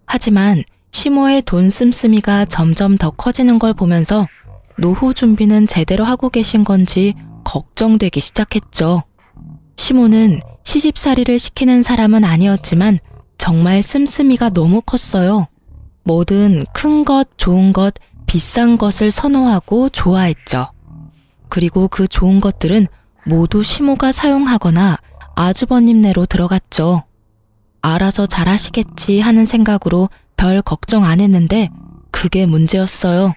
Speaker 1: 하지만 시모의 돈 씀씀이가 점점 더 커지는 걸 보면서 노후 준비는 제대로 하고 계신 건지 걱정되기 시작했죠. 시모는 시집살이를 시키는 사람은 아니었지만 정말 씀씀이가 너무 컸어요. 뭐든 큰 것, 좋은 것, 비싼 것을 선호하고 좋아했죠. 그리고 그 좋은 것들은 모두 시모가 사용하거나 아주버님네로 들어갔죠. 알아서 잘하시겠지 하는 생각으로 별 걱정 안 했는데 그게 문제였어요.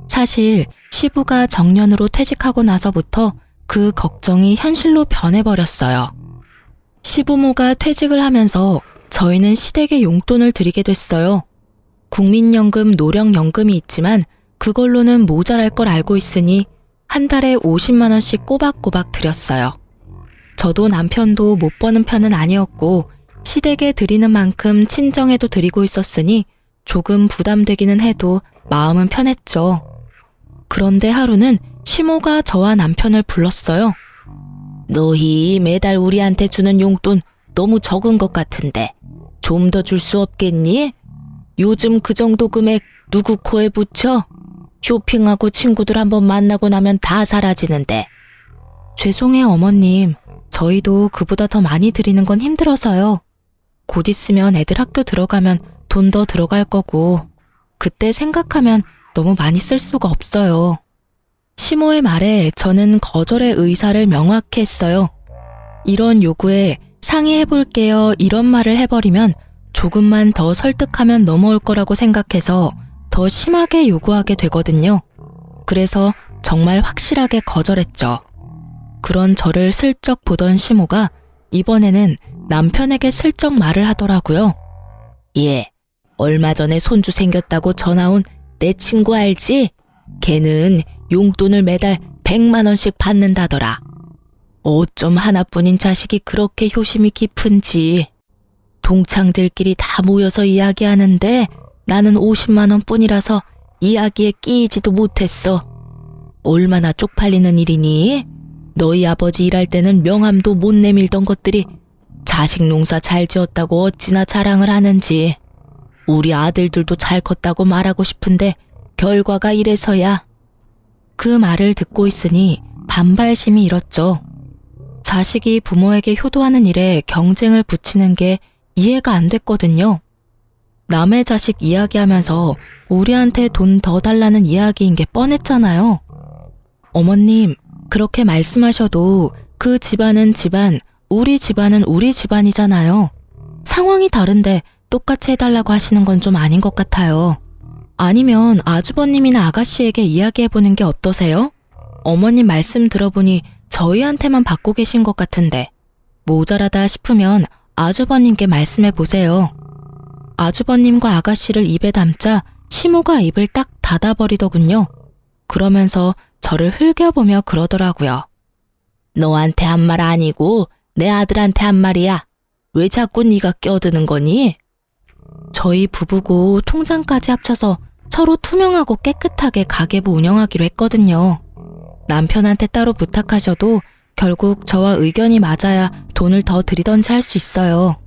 Speaker 1: 사실 시부가 정년으로 퇴직하고 나서부터 그 걱정이 현실로 변해버렸어요. 시부모가 퇴직을 하면서 저희는 시댁에 용돈을 드리게 됐어요. 국민연금, 노령연금이 있지만 그걸로는 모자랄 걸 알고 있으니 한 달에 50만 원씩 꼬박꼬박 드렸어요. 저도 남편도 못 버는 편은 아니었고 시댁에 드리는 만큼 친정에도 드리고 있었으니 조금 부담되기는 해도 마음은 편했죠. 그런데 하루는 시모가 저와 남편을 불렀어요. 너희 매달 우리한테 주는 용돈 너무 적은 것 같은데 좀 더 줄 수 없겠니? 요즘 그 정도 금액 누구 코에 붙여? 쇼핑하고 친구들 한번 만나고 나면 다 사라지는데. 죄송해요, 어머님. 저희도 그보다 더 많이 드리는 건 힘들어서요. 곧 있으면 애들 학교 들어가면 돈 더 들어갈 거고 그때 생각하면 너무 많이 쓸 수가 없어요. 시모의 말에 저는 거절의 의사를 명확히 했어요. 이런 요구에 상의해볼게요 이런 말을 해버리면 조금만 더 설득하면 넘어올 거라고 생각해서 더 심하게 요구하게 되거든요. 그래서 정말 확실하게 거절했죠. 그런 저를 슬쩍 보던 시모가 이번에는 남편에게 슬쩍 말을 하더라고요. 예, 얼마 전에 손주 생겼다고 전화 온 내 친구 알지? 걔는 용돈을 매달 100만 원씩 받는다더라. 어쩜 하나뿐인 자식이 그렇게 효심이 깊은지. 동창들끼리 다 모여서 이야기하는데 나는 50만 원뿐이라서 이야기에 끼이지도 못했어. 얼마나 쪽팔리는 일이니? 너희 아버지 일할 때는 명함도 못 내밀던 것들이 자식 농사 잘 지었다고 어찌나 자랑을 하는지. 우리 아들들도 잘 컸다고 말하고 싶은데 결과가 이래서야. 그 말을 듣고 있으니 반발심이 일었죠. 자식이 부모에게 효도하는 일에 경쟁을 붙이는 게 이해가 안 됐거든요. 남의 자식 이야기하면서 우리한테 돈 더 달라는 이야기인 게 뻔했잖아요. 어머님, 그렇게 말씀하셔도 그 집안은 집안, 우리 집안은 우리 집안이잖아요. 상황이 다른데 똑같이 해달라고 하시는 건 좀 아닌 것 같아요. 아니면 아주버님이나 아가씨에게 이야기해보는 게 어떠세요? 어머님 말씀 들어보니 저희한테만 받고 계신 것 같은데 모자라다 싶으면 아주버님께 말씀해보세요. 아주버님과 아가씨를 입에 담자 시모가 입을 딱 닫아버리더군요. 그러면서 저를 흘겨보며 그러더라고요. 너한테 한 말 아니고 내 아들한테 한 말이야. 왜 자꾸 네가 껴드는 거니? 저희 부부고 통장까지 합쳐서 서로 투명하고 깨끗하게 가계부 운영하기로 했거든요. 남편한테 따로 부탁하셔도 결국 저와 의견이 맞아야 돈을 더 드리던지 할 수 있어요.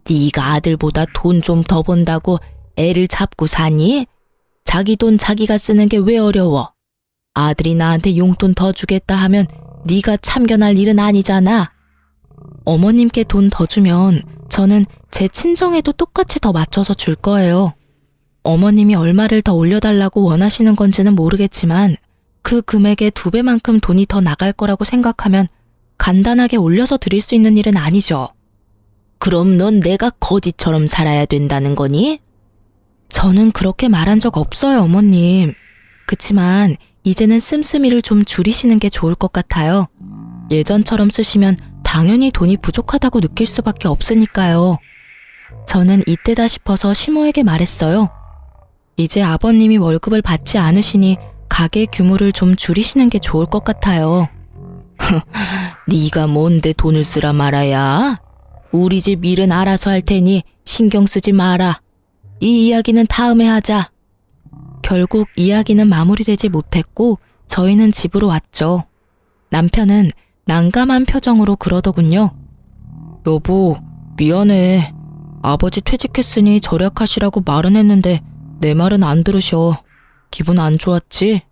Speaker 1: 네가 아들보다 돈 좀 더 번다고 애를 잡고 사니? 자기 돈 자기가 쓰는 게 왜 어려워? 아들이 나한테 용돈 더 주겠다 하면 네가 참견할 일은 아니잖아. 어머님께 돈 더 주면 저는 제 친정에도 똑같이 더 맞춰서 줄 거예요. 어머님이 얼마를 더 올려달라고 원하시는 건지는 모르겠지만 그 금액의 2배만큼 돈이 더 나갈 거라고 생각하면 간단하게 올려서 드릴 수 있는 일은 아니죠. 그럼 넌 내가 거지처럼 살아야 된다는 거니? 저는 그렇게 말한 적 없어요, 어머님. 그치만 이제는 씀씀이를 좀 줄이시는 게 좋을 것 같아요. 예전처럼 쓰시면 당연히 돈이 부족하다고 느낄 수밖에 없으니까요. 저는 이때다 싶어서 시모에게 말했어요. 이제 아버님이 월급을 받지 않으시니 가게 규모를 좀 줄이시는 게 좋을 것 같아요. 네가 뭔데 돈을 쓰라 말아야? 우리 집 일은 알아서 할 테니 신경 쓰지 마라. 이 이야기는 다음에 하자. 결국 이야기는 마무리되지 못했고 저희는 집으로 왔죠. 남편은 난감한 표정으로 그러더군요. 여보, 미안해. 아버지 퇴직했으니 절약하시라고 말은 했는데 내 말은 안 들으셔. 기분 안 좋았지?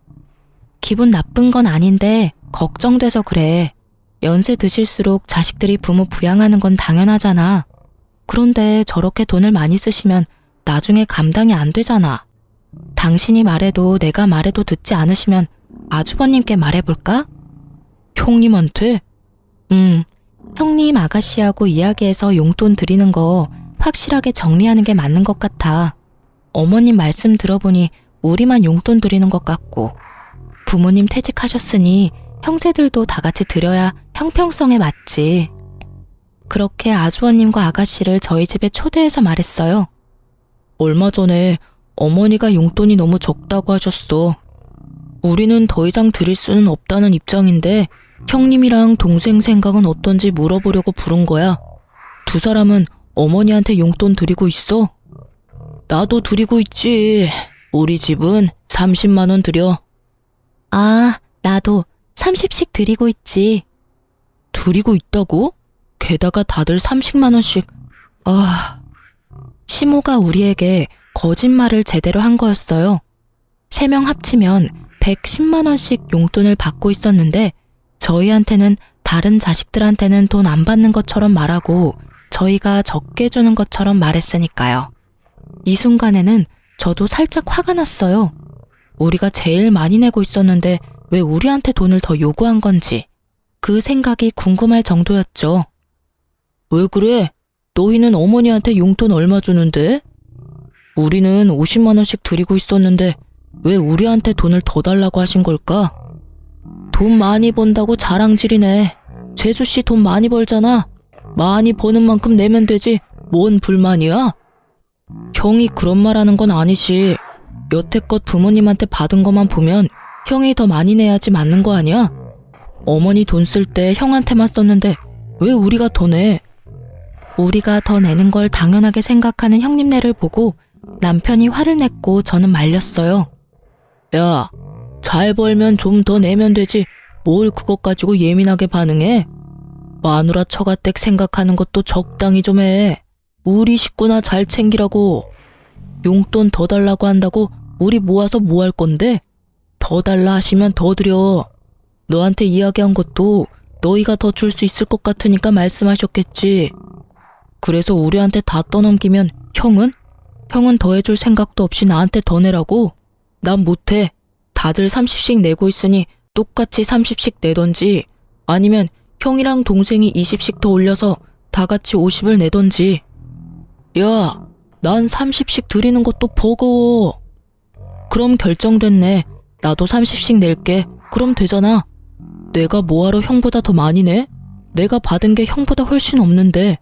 Speaker 1: 기분 나쁜 건 아닌데 걱정돼서 그래. 연세 드실수록 자식들이 부모 부양하는 건 당연하잖아. 그런데 저렇게 돈을 많이 쓰시면 나중에 감당이 안 되잖아. 당신이 말해도 내가 말해도 듣지 않으시면 아주버님께 말해볼까? 형님한테? 형님 아가씨하고 이야기해서 용돈 드리는 거 확실하게 정리하는 게 맞는 것 같아. 어머님 말씀 들어보니 우리만 용돈 드리는 것 같고, 부모님 퇴직하셨으니 형제들도 다 같이 드려야 형평성에 맞지. 그렇게 아주버님과 아가씨를 저희 집에 초대해서 말했어요. 얼마 전에 어머니가 용돈이 너무 적다고 하셨어. 우리는 더 이상 드릴 수는 없다는 입장인데 형님이랑 동생 생각은 어떤지 물어보려고 부른 거야. 두 사람은 어머니한테 용돈 드리고 있어? 나도 드리고 있지. 우리 집은 30만 원 드려. 아, 나도 30씩 드리고 있지. 드리고 있다고? 게다가 다들 30만 원씩. 아, 시모가 우리에게 거짓말을 제대로 한 거였어요. 3명 합치면 110만 원씩 용돈을 받고 있었는데 저희한테는 다른 자식들한테는 돈 안 받는 것처럼 말하고 저희가 적게 주는 것처럼 말했으니까요. 이 순간에는 저도 살짝 화가 났어요. 우리가 제일 많이 내고 있었는데 왜 우리한테 돈을 더 요구한 건지 그 생각이 궁금할 정도였죠. 왜 그래? 너희는 어머니한테 용돈 얼마 주는데? 우리는 50만 원씩 드리고 있었는데 왜 우리한테 돈을 더 달라고 하신 걸까? 돈 많이 번다고 자랑질이네. 재수씨 돈 많이 벌잖아. 많이 버는 만큼 내면 되지. 뭔 불만이야? 형이 그런 말 하는 건 아니지. 여태껏 부모님한테 받은 것만 보면 형이 더 많이 내야지 맞는 거 아니야? 어머니 돈 쓸 때 형한테만 썼는데 왜 우리가 더 내? 우리가 더 내는 걸 당연하게 생각하는 형님네를 보고 남편이 화를 냈고 저는 말렸어요. 야, 잘 벌면 좀 더 내면 되지. 뭘 그것 가지고 예민하게 반응해? 마누라 처가댁 생각하는 것도 적당히 좀 해. 우리 식구나 잘 챙기라고. 용돈 더 달라고 한다고 우리 모아서 뭐 할 건데? 더 달라 하시면 더 드려. 너한테 이야기한 것도 너희가 더 줄 수 있을 것 같으니까 말씀하셨겠지. 그래서 우리한테 다 떠넘기면 형은? 형은 더 해줄 생각도 없이 나한테 더 내라고? 난 못해. 다들 30씩 내고 있으니 똑같이 30씩 내던지 아니면 형이랑 동생이 20씩 더 올려서 다 같이 50을 내던지. 야, 난 30씩 드리는 것도 버거워. 그럼 결정됐네. 나도 30씩 낼게. 그럼 되잖아. 내가 뭐하러 형보다 더 많이 내? 내가 받은 게 형보다 훨씬 없는데.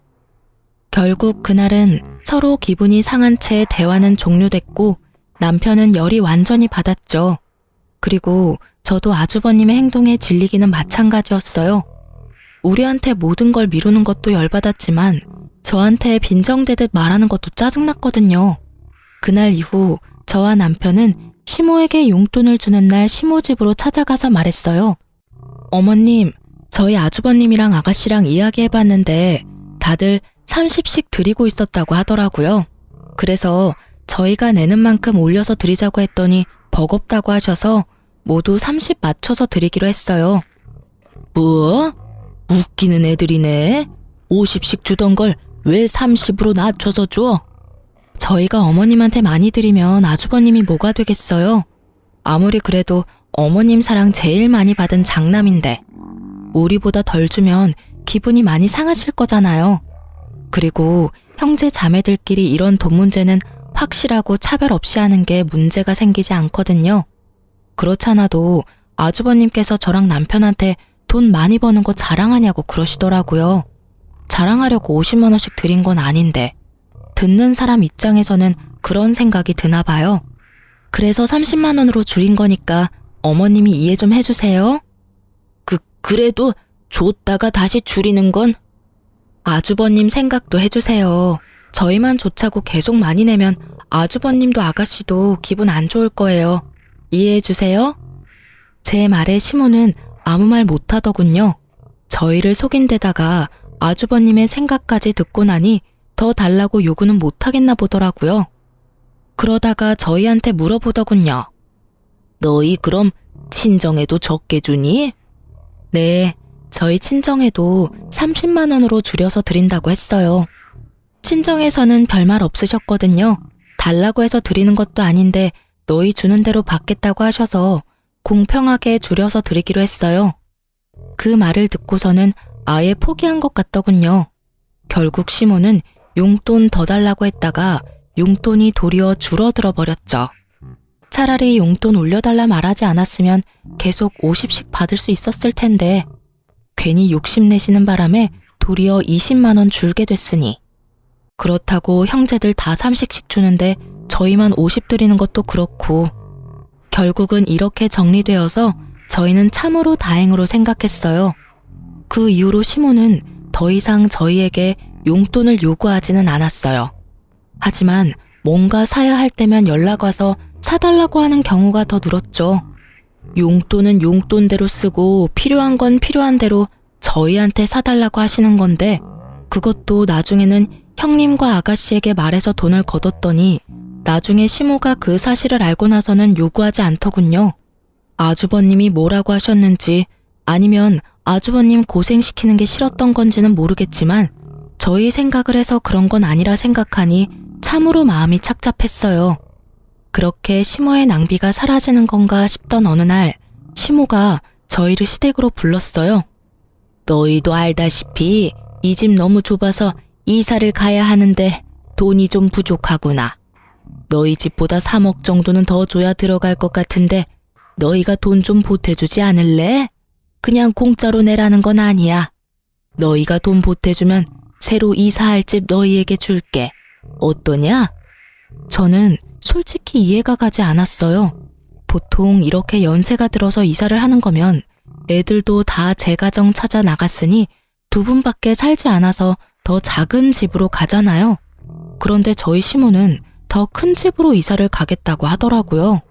Speaker 1: 결국 그날은 서로 기분이 상한 채 대화는 종료됐고 남편은 열이 완전히 받았죠. 그리고 저도 아주버님의 행동에 질리기는 마찬가지였어요. 우리한테 모든 걸 미루는 것도 열받았지만 저한테 빈정대듯 말하는 것도 짜증났거든요. 그날 이후 저와 남편은 시모에게 용돈을 주는 날 시모 집으로 찾아가서 말했어요. 어머님, 저희 아주버님이랑 아가씨랑 이야기해봤는데 다들 30씩 드리고 있었다고 하더라고요. 그래서 저희가 내는 만큼 올려서 드리자고 했더니 버겁다고 하셔서 모두 30 맞춰서 드리기로 했어요. 뭐? 웃기는 애들이네. 50씩 주던 걸 왜 30으로 낮춰서 줘? 저희가 어머님한테 많이 드리면 아주버님이 뭐가 되겠어요? 아무리 그래도 어머님 사랑 제일 많이 받은 장남인데 우리보다 덜 주면 기분이 많이 상하실 거잖아요. 그리고 형제 자매들끼리 이런 돈 문제는 확실하고 차별 없이 하는 게 문제가 생기지 않거든요. 그렇잖아도 아주버님께서 저랑 남편한테 돈 많이 버는 거 자랑하냐고 그러시더라고요. 자랑하려고 50만 원씩 드린 건 아닌데 듣는 사람 입장에서는 그런 생각이 드나 봐요. 그래서 30만 원으로 줄인 거니까 어머님이 이해 좀 해주세요. 그래도 줬다가 다시 줄이는 건? 아주버님 생각도 해주세요. 저희만 좋자고 계속 많이 내면 아주버님도 아가씨도 기분 안 좋을 거예요. 이해해주세요. 제 말에 시모는 아무 말 못하더군요. 저희를 속인 데다가 아주버님의 생각까지 듣고 나니 더 달라고 요구는 못하겠나 보더라고요. 그러다가 저희한테 물어보더군요. 너희 그럼 친정에도 적게 주니? 네, 저희 친정에도 30만 원으로 줄여서 드린다고 했어요. 친정에서는 별말 없으셨거든요. 달라고 해서 드리는 것도 아닌데 너희 주는 대로 받겠다고 하셔서 공평하게 줄여서 드리기로 했어요. 그 말을 듣고서는 아예 포기한 것 같더군요. 결국 시모는 용돈 더 달라고 했다가 용돈이 도리어 줄어들어 버렸죠. 차라리 용돈 올려달라 말하지 않았으면 계속 50씩 받을 수 있었을 텐데 괜히 욕심내시는 바람에 도리어 20만 원 줄게 됐으니 그렇다고 형제들 다 30씩 주는데 저희만 50 드리는 것도 그렇고 결국은 이렇게 정리되어서 저희는 참으로 다행으로 생각했어요. 그 이후로 시모는 더 이상 저희에게 용돈을 요구하지는 않았어요. 하지만 뭔가 사야 할 때면 연락 와서 사달라고 하는 경우가 더 늘었죠. 용돈은 용돈대로 쓰고 필요한 건 필요한 대로 저희한테 사달라고 하시는 건데 그것도 나중에는 형님과 아가씨에게 말해서 돈을 거뒀더니 나중에 시모가 그 사실을 알고 나서는 요구하지 않더군요. 아주버님이 뭐라고 하셨는지 아니면 아주버님 고생시키는 게 싫었던 건지는 모르겠지만 저희 생각을 해서 그런 건 아니라 생각하니 참으로 마음이 착잡했어요. 그렇게 시모의 낭비가 사라지는 건가 싶던 어느 날 시모가 저희를 시댁으로 불렀어요. 너희도 알다시피 이 집 너무 좁아서 이사를 가야 하는데 돈이 좀 부족하구나. 너희 집보다 3억 정도는 더 줘야 들어갈 것 같은데 너희가 돈 좀 보태주지 않을래? 그냥 공짜로 내라는 건 아니야. 너희가 돈 보태주면 새로 이사할 집 너희에게 줄게. 어떠냐? 저는 솔직히 이해가 가지 않았어요. 보통 이렇게 연세가 들어서 이사를 하는 거면 애들도 다 제 가정 찾아 나갔으니 두 분밖에 살지 않아서 더 작은 집으로 가잖아요. 그런데 저희 시모는 더 큰 집으로 이사를 가겠다고 하더라고요.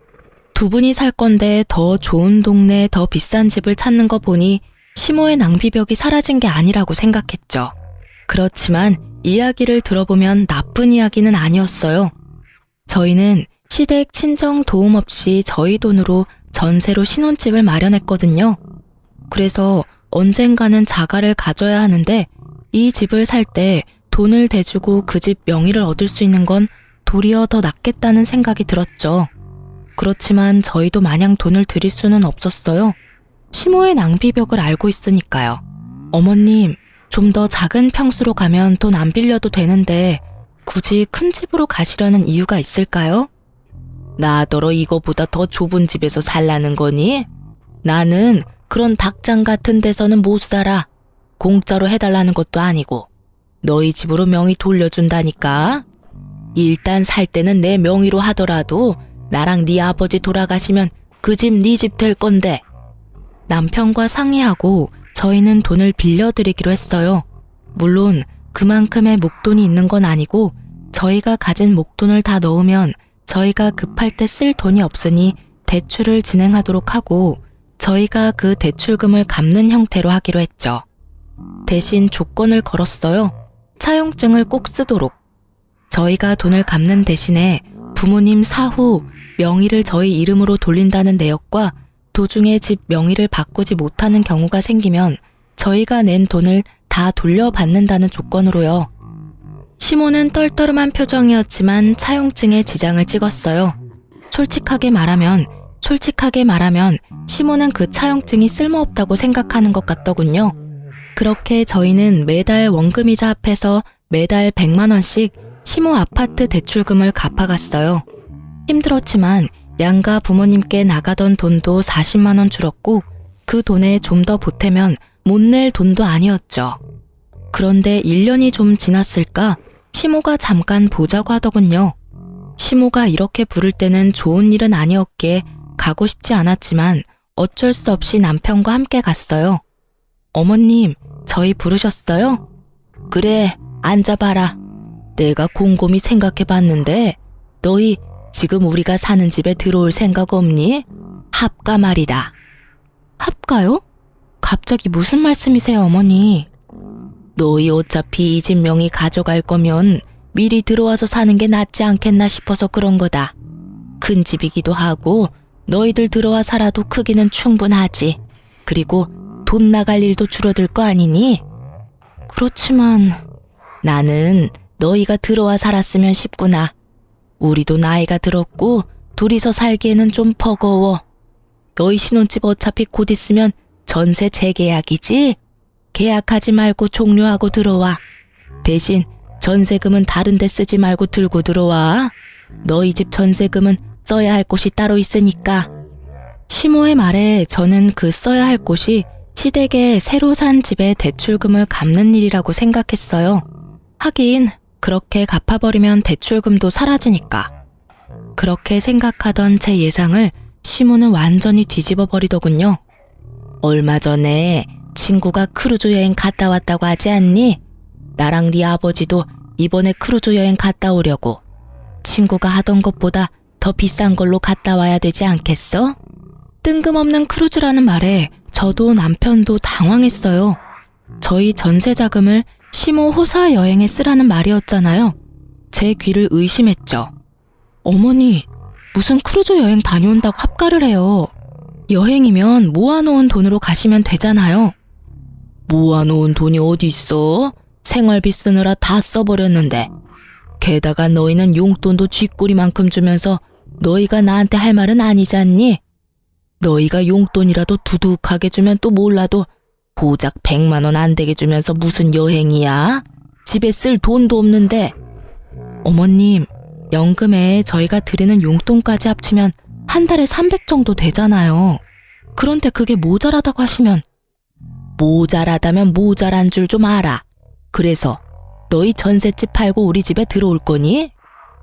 Speaker 1: 두 분이 살 건데 더 좋은 동네, 더 비싼 집을 찾는 거 보니 시모의 낭비벽이 사라진 게 아니라고 생각했죠. 그렇지만 이야기를 들어보면 나쁜 이야기는 아니었어요. 저희는 시댁 친정 도움 없이 저희 돈으로 전세로 신혼집을 마련했거든요. 그래서 언젠가는 자가를 가져야 하는데 이 집을 살 때 돈을 대주고 그 집 명의를 얻을 수 있는 건 도리어 더 낫겠다는 생각이 들었죠. 그렇지만 저희도 마냥 돈을 드릴 수는 없었어요. 시모의 낭비벽을 알고 있으니까요. 어머님, 좀 더 작은 평수로 가면 돈 안 빌려도 되는데 굳이 큰 집으로 가시려는 이유가 있을까요? 나더러 이거보다 더 좁은 집에서 살라는 거니? 나는 그런 닭장 같은 데서는 못 살아. 공짜로 해달라는 것도 아니고 너희 집으로 명의 돌려준다니까. 일단 살 때는 내 명의로 하더라도 나랑 네 아버지 돌아가시면 그 집 네 집 될 건데. 남편과 상의하고 저희는 돈을 빌려드리기로 했어요. 물론 그만큼의 목돈이 있는 건 아니고 저희가 가진 목돈을 다 넣으면 저희가 급할 때 쓸 돈이 없으니 대출을 진행하도록 하고 저희가 그 대출금을 갚는 형태로 하기로 했죠. 대신 조건을 걸었어요. 차용증을 꼭 쓰도록. 저희가 돈을 갚는 대신에 부모님 사후 명의를 저희 이름으로 돌린다는 내역과 도중에 집 명의를 바꾸지 못하는 경우가 생기면 저희가 낸 돈을 다 돌려받는다는 조건으로요. 시모는 떨떠름한 표정이었지만 차용증에 지장을 찍었어요. 솔직하게 말하면 시모는 그 차용증이 쓸모없다고 생각하는 것 같더군요. 그렇게 저희는 매달 원금이자 합해서 매달 100만 원씩 시모 아파트 대출금을 갚아갔어요. 힘들었지만 양가 부모님께 나가던 돈도 40만 원 줄었고 그 돈에 좀 더 보태면 못 낼 돈도 아니었죠. 그런데 1년이 좀 지났을까 시모가 잠깐 보자고 하더군요. 시모가 이렇게 부를 때는 좋은 일은 아니었기에 가고 싶지 않았지만 어쩔 수 없이 남편과 함께 갔어요. 어머님, 저희 부르셨어요? 그래, 앉아봐라. 내가 곰곰이 생각해봤는데 너희 지금 우리가 사는 집에 들어올 생각 없니? 합가 말이다. 합가요? 갑자기 무슨 말씀이세요, 어머니? 너희 어차피 이 집 명의 가져갈 거면 미리 들어와서 사는 게 낫지 않겠나 싶어서 그런 거다. 큰 집이기도 하고 너희들 들어와 살아도 크기는 충분하지. 그리고 돈 나갈 일도 줄어들 거 아니니? 그렇지만 나는 너희가 들어와 살았으면 싶구나. 우리도 나이가 들었고 둘이서 살기에는 좀 버거워. 너희 신혼집 어차피 곧 있으면 전세 재계약이지? 계약하지 말고 종료하고 들어와. 대신 전세금은 다른 데 쓰지 말고 들고 들어와. 너희 집 전세금은 써야 할 곳이 따로 있으니까. 시모의 말에 저는 그 써야 할 곳이 시댁에 새로 산 집의 대출금을 갚는 일이라고 생각했어요. 하긴 그렇게 갚아버리면 대출금도 사라지니까. 그렇게 생각하던 제 예상을 시모는 완전히 뒤집어 버리더군요. 얼마 전에 친구가 크루즈 여행 갔다 왔다고 하지 않니? 나랑 네 아버지도 이번에 크루즈 여행 갔다 오려고. 친구가 하던 것보다 더 비싼 걸로 갔다 와야 되지 않겠어? 뜬금없는 크루즈라는 말에 저도 남편도 당황했어요. 저희 전세 자금을 시모 호사 여행에 쓰라는 말이었잖아요. 제 귀를 의심했죠. 어머니, 무슨 크루즈 여행 다녀온다고 합가를 해요. 여행이면 모아놓은 돈으로 가시면 되잖아요. 모아놓은 돈이 어디 있어? 생활비 쓰느라 다 써버렸는데. 게다가 너희는 용돈도 쥐꼬리만큼 주면서 너희가 나한테 할 말은 아니지 않니? 너희가 용돈이라도 두둑하게 주면 또 몰라도 고작 100만 원 안 되게 주면서 무슨 여행이야? 집에 쓸 돈도 없는데. 어머님, 연금에 저희가 드리는 용돈까지 합치면 한 달에 300 정도 되잖아요. 그런데 그게 모자라다고 하시면. 모자라다면 모자란 줄 좀 알아. 그래서 너희 전셋집 팔고 우리 집에 들어올 거니?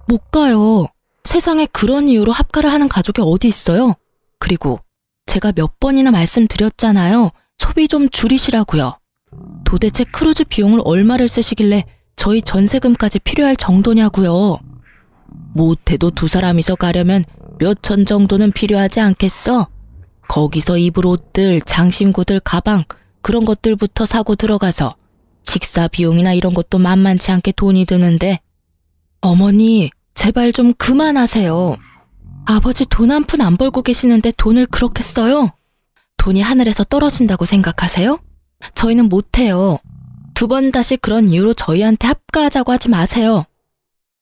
Speaker 1: 못 가요. 세상에 그런 이유로 합가를 하는 가족이 어디 있어요? 그리고 제가 몇 번이나 말씀드렸잖아요. 소비 좀 줄이시라고요. 도대체 크루즈 비용을 얼마를 쓰시길래 저희 전세금까지 필요할 정도냐고요. 못해도 두 사람이서 가려면 몇천 정도는 필요하지 않겠어? 거기서 입을 옷들, 장신구들, 가방 그런 것들부터 사고 들어가서 식사 비용이나 이런 것도 만만치 않게 돈이 드는데. 어머니, 제발 좀 그만하세요. 아버지 돈 한 푼 안 벌고 계시는데 돈을 그렇게 써요? 돈이 하늘에서 떨어진다고 생각하세요? 저희는 못해요. 2번 다시 그런 이유로 저희한테 합가하자고 하지 마세요.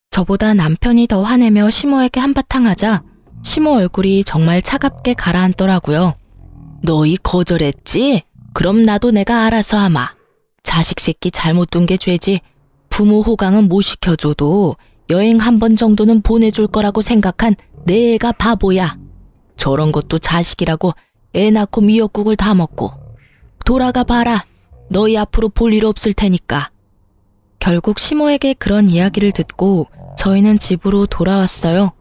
Speaker 1: 저보다 남편이 더 화내며 시모에게 한바탕 하자 시모 얼굴이 정말 차갑게 가라앉더라고요. 너희 거절했지? 그럼 나도 내가 알아서 하마. 자식 새끼 잘못 둔 게 죄지. 부모 호강은 못 시켜줘도 여행 한 번 정도는 보내줄 거라고 생각한 내 애가 바보야. 저런 것도 자식이라고 애 낳고 미역국을 다 먹고. 돌아가 봐라. 너희 앞으로 볼 일 없을 테니까. 결국 시모에게 그런 이야기를 듣고 저희는 집으로 돌아왔어요.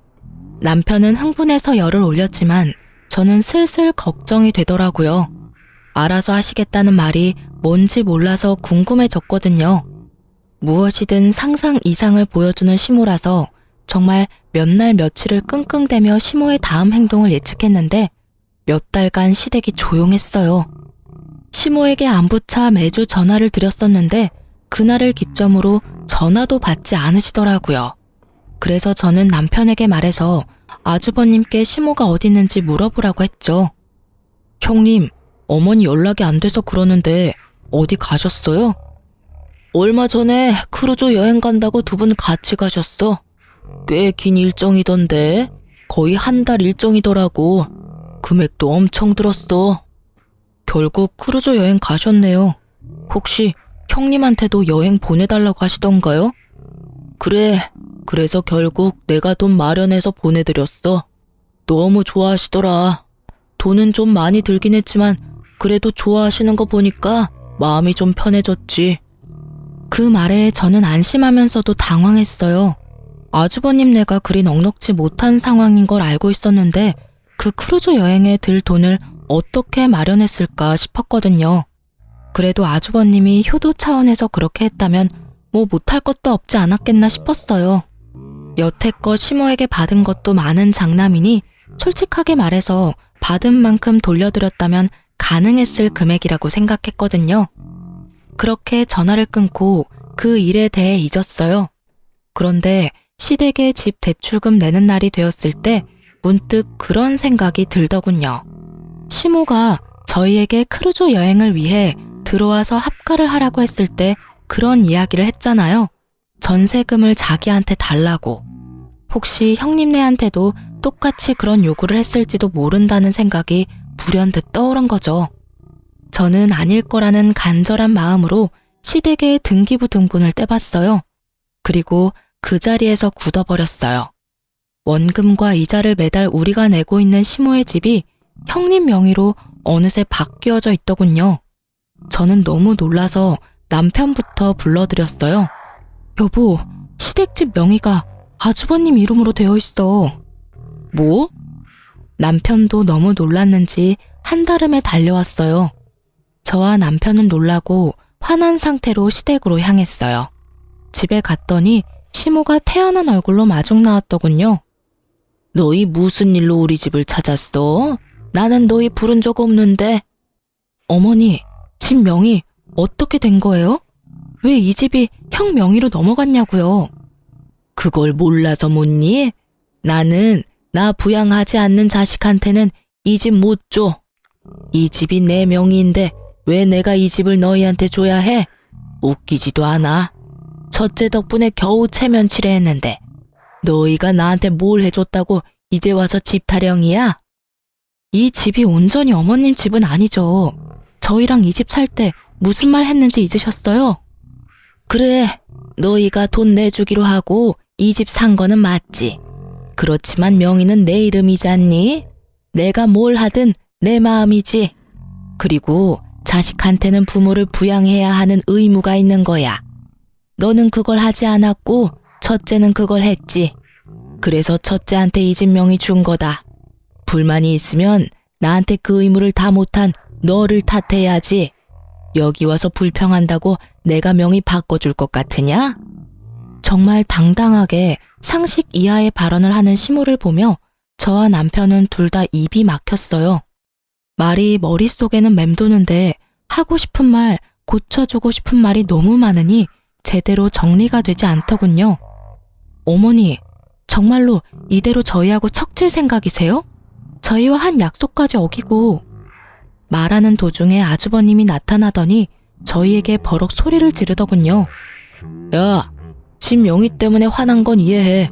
Speaker 1: 남편은 흥분해서 열을 올렸지만 저는 슬슬 걱정이 되더라고요. 알아서 하시겠다는 말이 뭔지 몰라서 궁금해졌거든요. 무엇이든 상상 이상을 보여주는 시모라서 정말 몇 날 며칠을 끙끙대며 시모의 다음 행동을 예측했는데 몇 달간 시댁이 조용했어요. 시모에게 안부차 매주 전화를 드렸었는데 그날을 기점으로 전화도 받지 않으시더라고요. 그래서 저는 남편에게 말해서 아주버님께 시모가 어디 있는지 물어보라고 했죠. 형님, 어머니 연락이 안 돼서 그러는데 어디 가셨어요? 얼마 전에 크루즈 여행 간다고 2분 같이 가셨어. 꽤 긴 일정이던데 거의 한 달 일정이더라고. 금액도 엄청 들었어. 결국 크루즈 여행 가셨네요. 혹시 형님한테도 여행 보내달라고 하시던가요? 그래, 그래서 결국 내가 돈 마련해서 보내드렸어. 너무 좋아하시더라. 돈은 좀 많이 들긴 했지만 그래도 좋아하시는 거 보니까 마음이 좀 편해졌지. 그 말에 저는 안심하면서도 당황했어요. 아주버님네가 그리 넉넉지 못한 상황인 걸 알고 있었는데 그 크루즈 여행에 들 돈을 어떻게 마련했을까 싶었거든요. 그래도 아주버님이 효도 차원에서 그렇게 했다면 뭐 못할 것도 없지 않았겠나 싶었어요. 여태껏 시모에게 받은 것도 많은 장남이니 솔직하게 말해서 받은 만큼 돌려드렸다면 가능했을 금액이라고 생각했거든요. 그렇게 전화를 끊고 그 일에 대해 잊었어요. 그런데 시댁에 집 대출금 내는 날이 되었을 때 문득 그런 생각이 들더군요. 시모가 저희에게 크루즈 여행을 위해 들어와서 합가를 하라고 했을 때 그런 이야기를 했잖아요. 전세금을 자기한테 달라고. 혹시 형님네한테도 똑같이 그런 요구를 했을지도 모른다는 생각이 불현듯 떠오른 거죠. 저는 아닐 거라는 간절한 마음으로 시댁의 등기부 등본을 떼봤어요. 그리고 그 자리에서 굳어버렸어요. 원금과 이자를 매달 우리가 내고 있는 시모의 집이 형님 명의로 어느새 바뀌어져 있더군요. 저는 너무 놀라서 남편부터 불러드렸어요. 여보, 시댁집 명의가 아주버님 이름으로 되어 있어. 뭐? 남편도 너무 놀랐는지 한달음에 달려왔어요. 저와 남편은 놀라고 화난 상태로 시댁으로 향했어요. 집에 갔더니 시모가 태연한 얼굴로 마중 나왔더군요. 너희 무슨 일로 우리 집을 찾았어? 나는 너희 부른 적 없는데. 어머니, 집 명의 어떻게 된 거예요? 왜 이 집이 형 명의로 넘어갔냐고요? 그걸 몰라서 묻니? 나는 나 부양하지 않는 자식한테는 이 집 못 줘. 이 집이 내 명의인데 왜 내가 이 집을 너희한테 줘야 해? 웃기지도 않아. 첫째 덕분에 겨우 체면치레 했는데 너희가 나한테 뭘 해줬다고 이제 와서 집 타령이야? 이 집이 온전히 어머님 집은 아니죠. 저희랑 이 집 살 때 무슨 말 했는지 잊으셨어요? 그래, 너희가 돈 내주기로 하고 이 집 산 거는 맞지. 그렇지만 명의는 내 이름이잖니? 내가 뭘 하든 내 마음이지. 그리고 자식한테는 부모를 부양해야 하는 의무가 있는 거야. 너는 그걸 하지 않았고 첫째는 그걸 했지. 그래서 첫째한테 이 집 명의 준 거다. 불만이 있으면 나한테 그 의무를 다 못한 너를 탓해야지. 여기 와서 불평한다고 내가 명의 바꿔줄 것 같으냐? 정말 당당하게 상식 이하의 발언을 하는 시모를 보며 저와 남편은 둘 다 입이 막혔어요. 말이 머릿속에는 맴도는데 하고 싶은 말, 고쳐주고 싶은 말이 너무 많으니 제대로 정리가 되지 않더군요. 어머니, 정말로 이대로 저희하고 척질 생각이세요? 저희와 한 약속까지 어기고. 말하는 도중에 아주버님이 나타나더니 저희에게 버럭 소리를 지르더군요. 야, 집 명의 때문에 화난 건 이해해.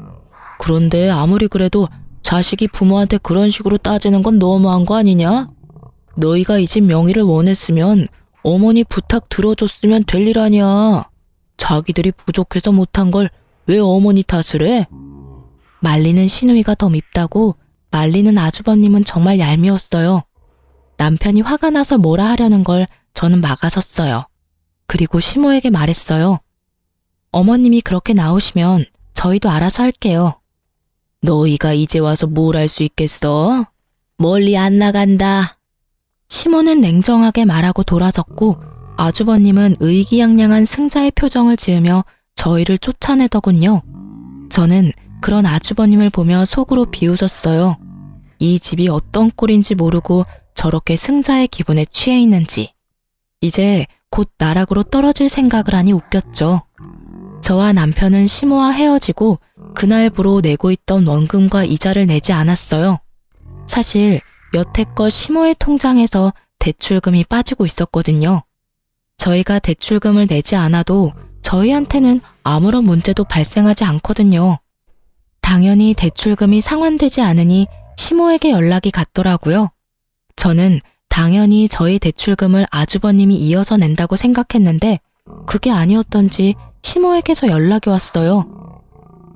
Speaker 1: 그런데 아무리 그래도 자식이 부모한테 그런 식으로 따지는 건 너무한 거 아니냐? 너희가 이 집 명의를 원했으면 어머니 부탁 들어줬으면 될 일 아니야. 자기들이 부족해서 못한 걸 왜 어머니 탓을 해? 말리는 시누이가 더 밉다고 말리는 아주버님은 정말 얄미웠어요. 남편이 화가 나서 뭐라 하려는 걸 저는 막아섰어요. 그리고 시모에게 말했어요. 어머님이 그렇게 나오시면 저희도 알아서 할게요. 너희가 이제 와서 뭘 할 수 있겠어? 멀리 안 나간다. 시모는 냉정하게 말하고 돌아섰고 아주버님은 의기양양한 승자의 표정을 지으며 저희를 쫓아내더군요. 저는 그런 아주버님을 보며 속으로 비웃었어요. 이 집이 어떤 꼴인지 모르고 저렇게 승자의 기분에 취해 있는지. 이제 곧 나락으로 떨어질 생각을 하니 웃겼죠. 저와 남편은 시모와 헤어지고 그날부로 내고 있던 원금과 이자를 내지 않았어요. 사실 여태껏 시모의 통장에서 대출금이 빠지고 있었거든요. 저희가 대출금을 내지 않아도 저희한테는 아무런 문제도 발생하지 않거든요. 당연히 대출금이 상환되지 않으니 시모에게 연락이 갔더라고요. 저는 당연히 저희 대출금을 아주버님이 이어서 낸다고 생각했는데 그게 아니었던지 시모에게서 연락이 왔어요.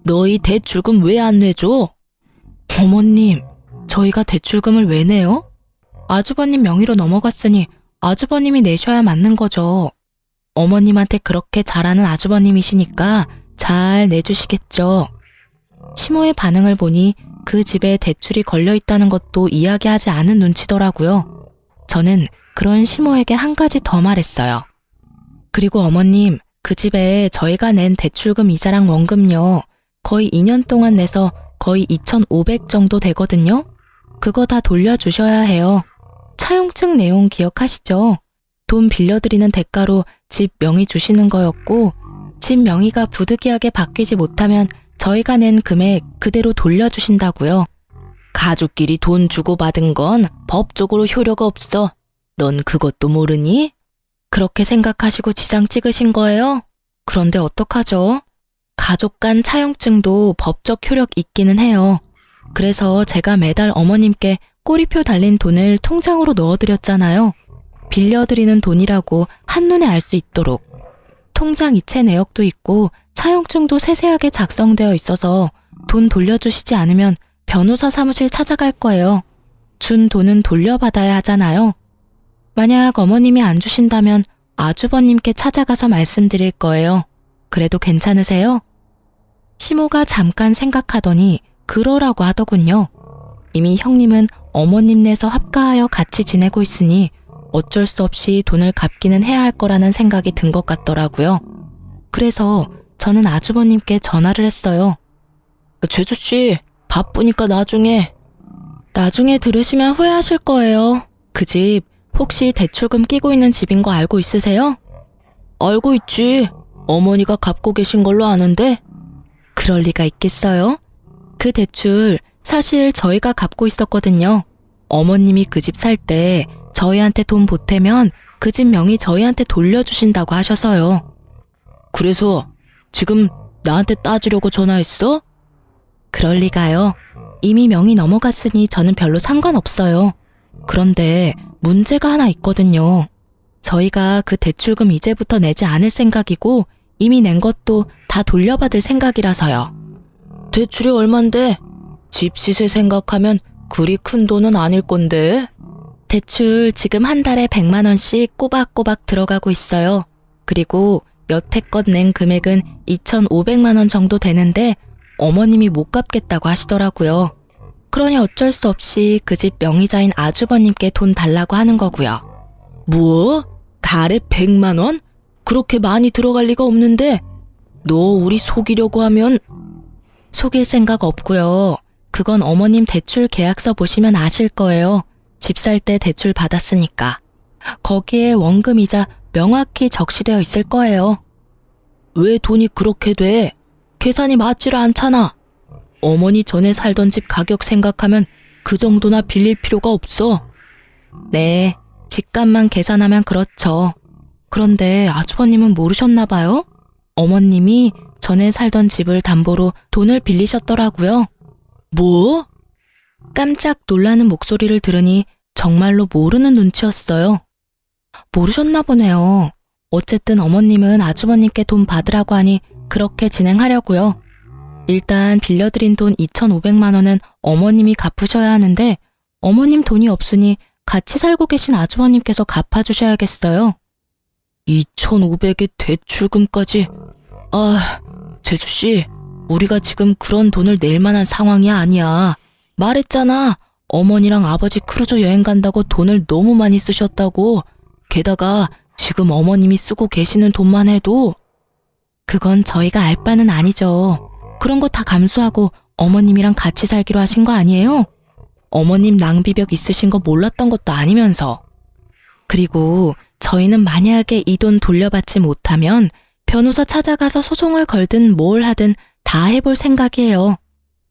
Speaker 1: 너희 대출금 왜 안 내줘? 어머님, 저희가 대출금을 왜 내요? 아주버님 명의로 넘어갔으니 아주버님이 내셔야 맞는 거죠. 어머님한테 그렇게 잘하는 아주버님이시니까 잘 내주시겠죠. 시모의 반응을 보니 그 집에 대출이 걸려 있다는 것도 이야기하지 않은 눈치더라고요. 저는 그런 시모에게 한 가지 더 말했어요. 그리고 어머님, 그 집에 저희가 낸 대출금 이자랑 원금요. 거의 2년 동안 내서 거의 2,500 정도 되거든요. 그거 다 돌려주셔야 해요. 차용증 내용 기억하시죠? 돈 빌려드리는 대가로 집 명의 주시는 거였고 집 명의가 부득이하게 바뀌지 못하면 저희가 낸 금액 그대로 돌려주신다고요. 가족끼리 돈 주고받은 건 법적으로 효력가 없어. 넌 그것도 모르니? 그렇게 생각하시고 지장 찍으신 거예요? 그런데 어떡하죠? 가족 간 차용증도 법적 효력 있기는 해요. 그래서 제가 매달 어머님께 꼬리표 달린 돈을 통장으로 넣어드렸잖아요. 빌려드리는 돈이라고 한눈에 알 수 있도록 통장 이체 내역도 있고 차용증도 세세하게 작성되어 있어서 돈 돌려주시지 않으면 변호사 사무실 찾아갈 거예요. 준 돈은 돌려받아야 하잖아요. 만약 어머님이 안 주신다면 아주버님께 찾아가서 말씀드릴 거예요. 그래도 괜찮으세요? 시모가 잠깐 생각하더니 그러라고 하더군요. 이미 형님은 어머님 내서 합가하여 같이 지내고 있으니 어쩔 수 없이 돈을 갚기는 해야 할 거라는 생각이 든 것 같더라고요. 그래서 저는 아주버님께 전화를 했어요. 제주씨, 바쁘니까 나중에 들으시면 후회하실 거예요. 그 집 혹시 대출금 끼고 있는 집인 거 알고 있으세요? 알고 있지. 어머니가 갚고 계신 걸로 아는데. 그럴 리가 있겠어요? 그 대출 사실 저희가 갚고 있었거든요. 어머님이 그 집 살 때 저희한테 돈 보태면 그 집 명의 저희한테 돌려주신다고 하셔서요. 그래서 지금 나한테 따지려고 전화했어? 그럴 리가요. 이미 명의 넘어갔으니 저는 별로 상관없어요. 그런데 문제가 하나 있거든요. 저희가 그 대출금 이제부터 내지 않을 생각이고 이미 낸 것도 다 돌려받을 생각이라서요. 대출이 얼만데? 집 시세 생각하면 그리 큰 돈은 아닐 건데. 대출 지금 한 달에 100만 원씩 꼬박꼬박 들어가고 있어요. 그리고 여태껏 낸 금액은 2,500만 원 정도 되는데 어머님이 못 갚겠다고 하시더라고요. 그러니 어쩔 수 없이 그 집 명의자인 아주버님께 돈 달라고 하는 거고요. 뭐? 달에 100만 원? 그렇게 많이 들어갈 리가 없는데 너 우리 속이려고 하면. 속일 생각 없고요. 그건 어머님 대출 계약서 보시면 아실 거예요. 집 살 때 대출 받았으니까. 거기에 원금이자 명확히 적시되어 있을 거예요. 왜 돈이 그렇게 돼? 계산이 맞지를 않잖아. 어머니 전에 살던 집 가격 생각하면 그 정도나 빌릴 필요가 없어. 네, 집값만 계산하면 그렇죠. 그런데 아주버님은 모르셨나 봐요? 어머님이 전에 살던 집을 담보로 돈을 빌리셨더라고요. 뭐? 깜짝 놀라는 목소리를 들으니 정말로 모르는 눈치였어요. 모르셨나 보네요. 어쨌든 어머님은 아주버님께 돈 받으라고 하니 그렇게 진행하려고요. 일단 빌려드린 돈 2,500만 원은 어머님이 갚으셔야 하는데 어머님 돈이 없으니 같이 살고 계신 아주버님께서 갚아주셔야겠어요. 2,500의 대출금까지. 재수씨, 우리가 지금 그런 돈을 낼 만한 상황이 아니야. 말했잖아. 어머니랑 아버지 크루즈 여행 간다고 돈을 너무 많이 쓰셨다고. 게다가 지금 어머님이 쓰고 계시는 돈만 해도. 그건 저희가 알 바는 아니죠. 그런 거 다 감수하고 어머님이랑 같이 살기로 하신 거 아니에요? 어머님 낭비벽 있으신 거 몰랐던 것도 아니면서. 그리고 저희는 만약에 이 돈 돌려받지 못하면 변호사 찾아가서 소송을 걸든 뭘 하든 다 해볼 생각이에요.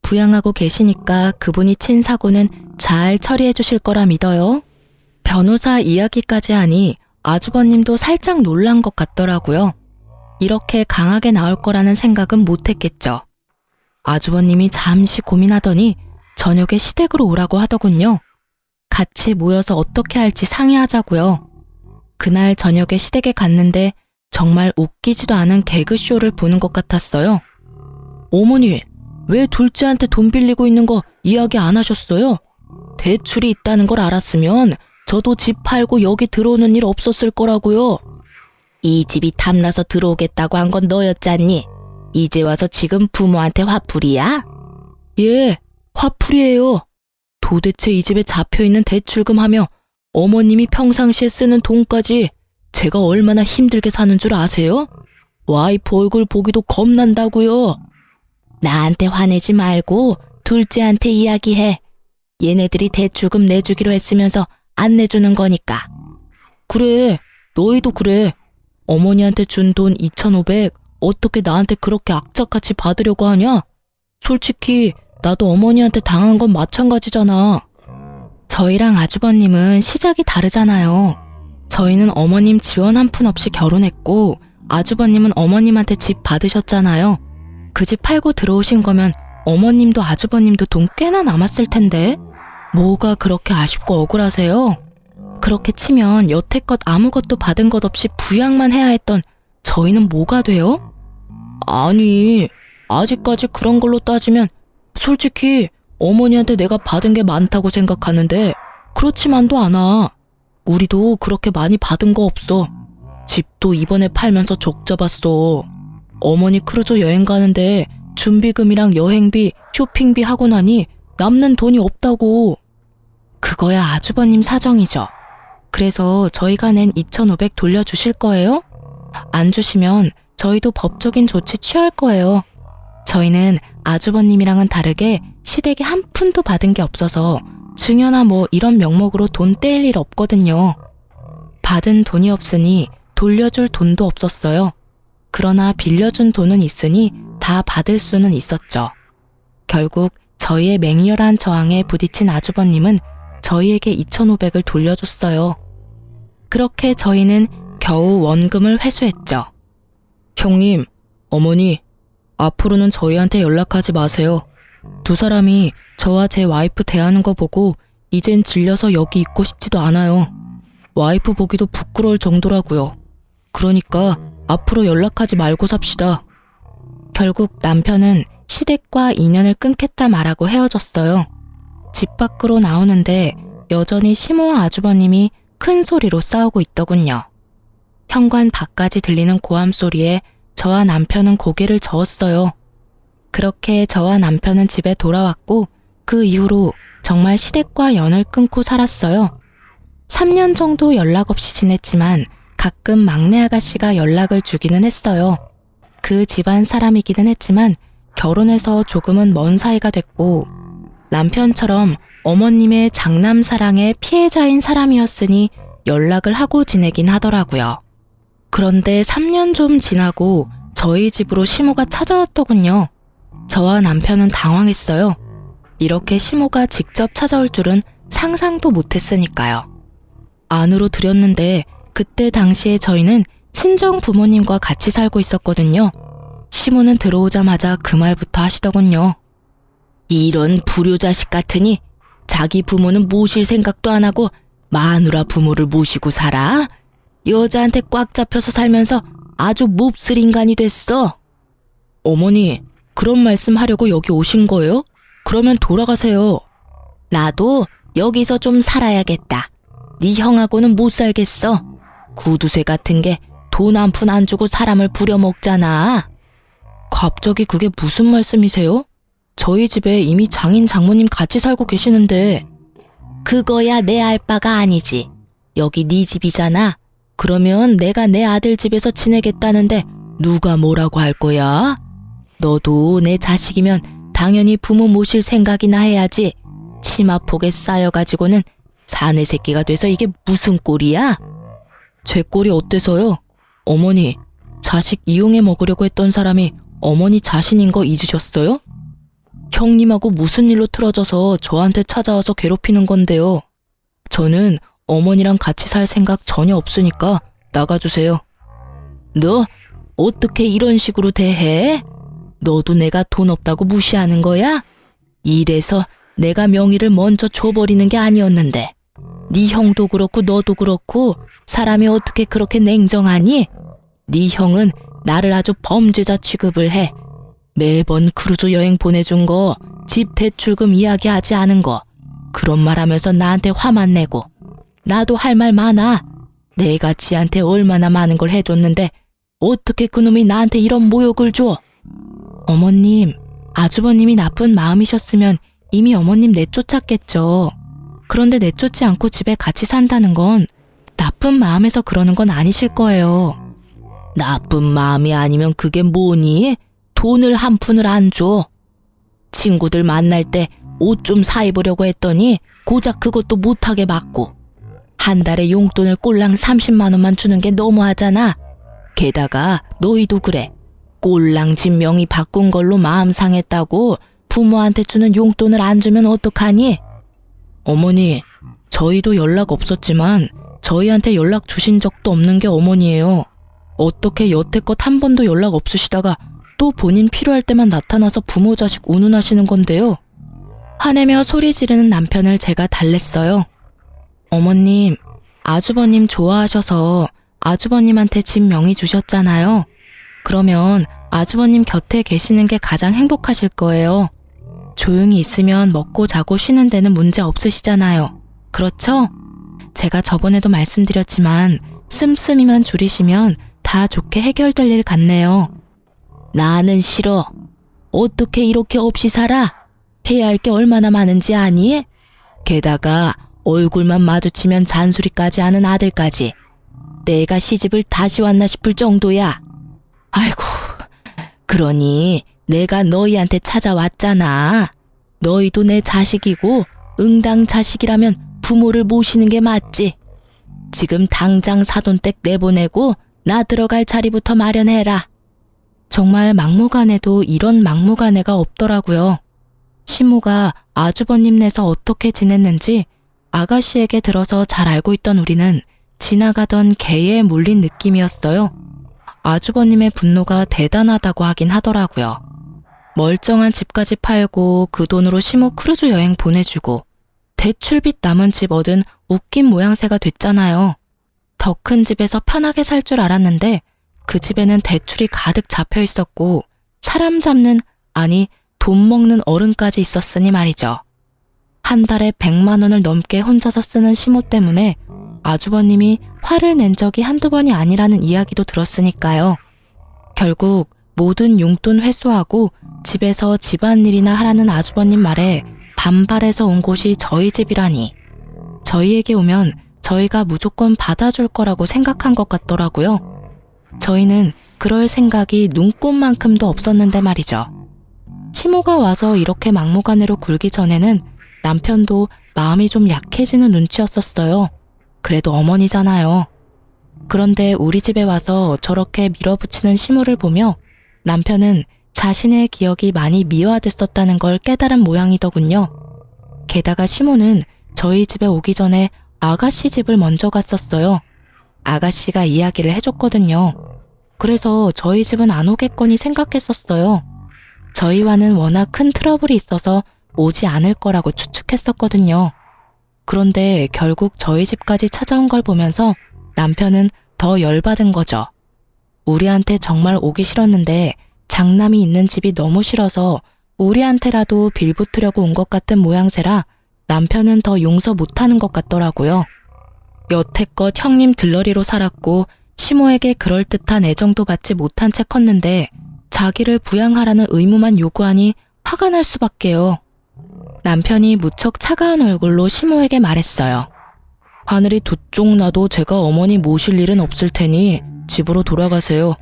Speaker 1: 부양하고 계시니까 그분이 친 사고는 잘 처리해 주실 거라 믿어요. 변호사 이야기까지 하니 아주버님도 살짝 놀란 것 같더라고요. 이렇게 강하게 나올 거라는 생각은 못했겠죠. 아주버님이 잠시 고민하더니 저녁에 시댁으로 오라고 하더군요. 같이 모여서 어떻게 할지 상의하자고요. 그날 저녁에 시댁에 갔는데 정말 웃기지도 않은 개그쇼를 보는 것 같았어요. 어머니, 왜 둘째한테 돈 빌리고 있는 거 이야기 안 하셨어요? 대출이 있다는 걸 알았으면 저도 집 팔고 여기 들어오는 일 없었을 거라고요. 이 집이 탐나서 들어오겠다고 한 건 너였잖니? 이제 와서 지금 부모한테 화풀이야? 예, 화풀이에요. 도대체 이 집에 잡혀있는 대출금 하며 어머님이 평상시에 쓰는 돈까지 제가 얼마나 힘들게 사는 줄 아세요? 와이프 얼굴 보기도 겁난다고요. 나한테 화내지 말고 둘째한테 이야기해. 얘네들이 대출금 내주기로 했으면서 안 내주는 거니까. 그래, 너희도 그래. 어머니한테 준 돈 2,500 어떻게 나한테 그렇게 악착같이 받으려고 하냐? 솔직히 나도 어머니한테 당한 건 마찬가지잖아. 저희랑 아주버님은 시작이 다르잖아요. 저희는 어머님 지원 한 푼 없이 결혼했고 아주버님은 어머님한테 집 받으셨잖아요. 그 집 팔고 들어오신 거면 어머님도 아주버님도 돈 꽤나 남았을 텐데 뭐가 그렇게 아쉽고 억울하세요? 그렇게 치면 여태껏 아무것도 받은 것 없이 부양만 해야 했던 저희는 뭐가 돼요? 아니, 아직까지 그런 걸로 따지면 솔직히 어머니한테 내가 받은 게 많다고 생각하는데 그렇지만도 않아. 우리도 그렇게 많이 받은 거 없어. 집도 이번에 팔면서 적 잡았어. 어머니 크루즈 여행 가는데 준비금이랑 여행비, 쇼핑비 하고 나니 남는 돈이 없다고. 그거야 아주버님 사정이죠. 그래서 저희가 낸 2,500 돌려주실 거예요? 안 주시면 저희도 법적인 조치 취할 거예요. 저희는 아주버님이랑은 다르게 시댁에 한 푼도 받은 게 없어서 증여나 뭐 이런 명목으로 돈 떼일 일 없거든요. 받은 돈이 없으니 돌려줄 돈도 없었어요. 그러나 빌려준 돈은 있으니 다 받을 수는 있었죠. 결국 저희의 맹렬한 저항에 부딪힌 아주버님은 저희에게 2,500을 돌려줬어요. 그렇게 저희는 겨우 원금을 회수했죠. 형님, 어머니, 앞으로는 저희한테 연락하지 마세요. 두 사람이 저와 제 와이프 대하는 거 보고 이젠 질려서 여기 있고 싶지도 않아요. 와이프 보기도 부끄러울 정도라고요. 그러니까 앞으로 연락하지 말고 삽시다. 결국 남편은 시댁과 인연을 끊겠다 말하고 헤어졌어요. 집 밖으로 나오는데 여전히 시모와 아주버님이 큰 소리로 싸우고 있더군요. 현관 밖까지 들리는 고함 소리에 저와 남편은 고개를 저었어요. 그렇게 저와 남편은 집에 돌아왔고 그 이후로 정말 시댁과 연을 끊고 살았어요. 3년 정도 연락 없이 지냈지만 가끔 막내 아가씨가 연락을 주기는 했어요. 그 집안 사람이기는 했지만 결혼해서 조금은 먼 사이가 됐고 남편처럼 어머님의 장남 사랑의 피해자인 사람이었으니 연락을 하고 지내긴 하더라고요. 그런데 3년 좀 지나고 저희 집으로 시모가 찾아왔더군요. 저와 남편은 당황했어요. 이렇게 시모가 직접 찾아올 줄은 상상도 못했으니까요. 안으로 들였는데 그때 당시에 저희는 친정 부모님과 같이 살고 있었거든요. 시모는 들어오자마자 그 말부터 하시더군요. 이런 불효자식 같으니 자기 부모는 모실 생각도 안 하고 마누라 부모를 모시고 살아? 여자한테 꽉 잡혀서 살면서 아주 몹쓸 인간이 됐어. 어머니, 그런 말씀 하려고 여기 오신 거예요? 그러면 돌아가세요. 나도 여기서 좀 살아야겠다. 네 형하고는 못 살겠어. 구두쇠 같은 게 돈 한 푼 안 주고 사람을 부려먹잖아. 갑자기 그게 무슨 말씀이세요? 저희 집에 이미 장인 장모님 같이 살고 계시는데. 그거야 내 알 바가 아니지. 여기 네 집이잖아. 그러면 내가 내 아들 집에서 지내겠다는데 누가 뭐라고 할 거야? 너도 내 자식이면 당연히 부모 모실 생각이나 해야지. 치마폭에 쌓여가지고는 사내 새끼가 돼서 이게 무슨 꼴이야? 제 꼴이 어때서요? 어머니, 자식 이용해 먹으려고 했던 사람이 어머니 자신인 거 잊으셨어요? 형님하고 무슨 일로 틀어져서 저한테 찾아와서 괴롭히는 건데요. 저는 어머니랑 같이 살 생각 전혀 없으니까 나가주세요. 너 어떻게 이런 식으로 대해? 너도 내가 돈 없다고 무시하는 거야? 이래서 내가 명의를 먼저 줘버리는 게 아니었는데 네 형도 그렇고 너도 그렇고 사람이 어떻게 그렇게 냉정하니? 네 형은 나를 아주 범죄자 취급을 해. 매번 크루즈 여행 보내준 거, 집 대출금 이야기하지 않은 거 그런 말 하면서 나한테 화만 내고 나도 할 말 많아. 내가 지한테 얼마나 많은 걸 해줬는데 어떻게 그놈이 나한테 이런 모욕을 줘? 어머님, 아주버님이 나쁜 마음이셨으면 이미 어머님 내쫓았겠죠. 그런데 내쫓지 않고 집에 같이 산다는 건 나쁜 마음에서 그러는 건 아니실 거예요. 나쁜 마음이 아니면 그게 뭐니? 돈을 한 푼을 안 줘. 친구들 만날 때 옷 좀 사입으려고 했더니 고작 그것도 못하게 맞고 한 달에 용돈을 꼴랑 30만 원만 주는 게 너무하잖아. 게다가 너희도 그래. 꼴랑 집 명의 바꾼 걸로 마음 상했다고 부모한테 주는 용돈을 안 주면 어떡하니? 어머니, 저희도 연락 없었지만 저희한테 연락 주신 적도 없는 게 어머니예요. 어떻게 여태껏 한 번도 연락 없으시다가 또 본인 필요할 때만 나타나서 부모 자식 운운하시는 건데요. 화내며 소리 지르는 남편을 제가 달랬어요. 어머님, 아주버님 좋아하셔서 아주버님한테 집 명의 주셨잖아요. 그러면 아주버님 곁에 계시는 게 가장 행복하실 거예요. 조용히 있으면 먹고 자고 쉬는 데는 문제 없으시잖아요. 그렇죠? 제가 저번에도 말씀드렸지만 씀씀이만 줄이시면 다 좋게 해결될 일 같네요. 나는 싫어. 어떻게 이렇게 없이 살아? 해야 할 게 얼마나 많은지 아니? 게다가 얼굴만 마주치면 잔소리까지 하는 아들까지. 내가 시집을 다시 왔나 싶을 정도야. 아이고, 그러니 내가 너희한테 찾아왔잖아. 너희도 내 자식이고 응당 자식이라면 부모를 모시는 게 맞지. 지금 당장 사돈댁 내보내고 나 들어갈 자리부터 마련해라. 정말 막무가내도 이런 막무가내가 없더라고요. 시모가 아주버님네서 어떻게 지냈는지 아가씨에게 들어서 잘 알고 있던 우리는 지나가던 개에 물린 느낌이었어요. 아주버님의 분노가 대단하다고 하긴 하더라고요. 멀쩡한 집까지 팔고 그 돈으로 시모 크루즈 여행 보내주고 대출빚 남은 집 얻은 웃긴 모양새가 됐잖아요. 더 큰 집에서 편하게 살 줄 알았는데 그 집에는 대출이 가득 잡혀 있었고 사람 잡는, 아니 돈 먹는 어른까지 있었으니 말이죠. 한 달에 100만 원을 넘게 혼자서 쓰는 시모 때문에 아주버님이 화를 낸 적이 한두 번이 아니라는 이야기도 들었으니까요. 결국 모든 용돈 회수하고 집에서 집안일이나 하라는 아주버님 말에 반발해서 온 곳이 저희 집이라니. 저희에게 오면 저희가 무조건 받아줄 거라고 생각한 것 같더라고요. 저희는 그럴 생각이 눈꼽만큼도 없었는데 말이죠. 시모가 와서 이렇게 막무가내로 굴기 전에는 남편도 마음이 좀 약해지는 눈치였었어요. 그래도 어머니잖아요. 그런데 우리 집에 와서 저렇게 밀어붙이는 시모를 보며 남편은 자신의 기억이 많이 미화됐었다는 걸 깨달은 모양이더군요. 게다가 시모는 저희 집에 오기 전에 아가씨 집을 먼저 갔었어요. 아가씨가 이야기를 해줬거든요. 그래서 저희 집은 안 오겠거니 생각했었어요. 저희와는 워낙 큰 트러블이 있어서 오지 않을 거라고 추측했었거든요. 그런데 결국 저희 집까지 찾아온 걸 보면서 남편은 더 열받은 거죠. 우리한테 정말 오기 싫었는데 장남이 있는 집이 너무 싫어서 우리한테라도 빌붙으려고 온 것 같은 모양새라 남편은 더 용서 못하는 것 같더라고요. 여태껏 형님 들러리로 살았고 시모에게 그럴듯한 애정도 받지 못한 채 컸는데 자기를 부양하라는 의무만 요구하니 화가 날 수밖에요. 남편이 무척 차가운 얼굴로 시모에게 말했어요. 하늘이 두 쪽 나도 제가 어머니 모실 일은 없을 테니 집으로 돌아가세요.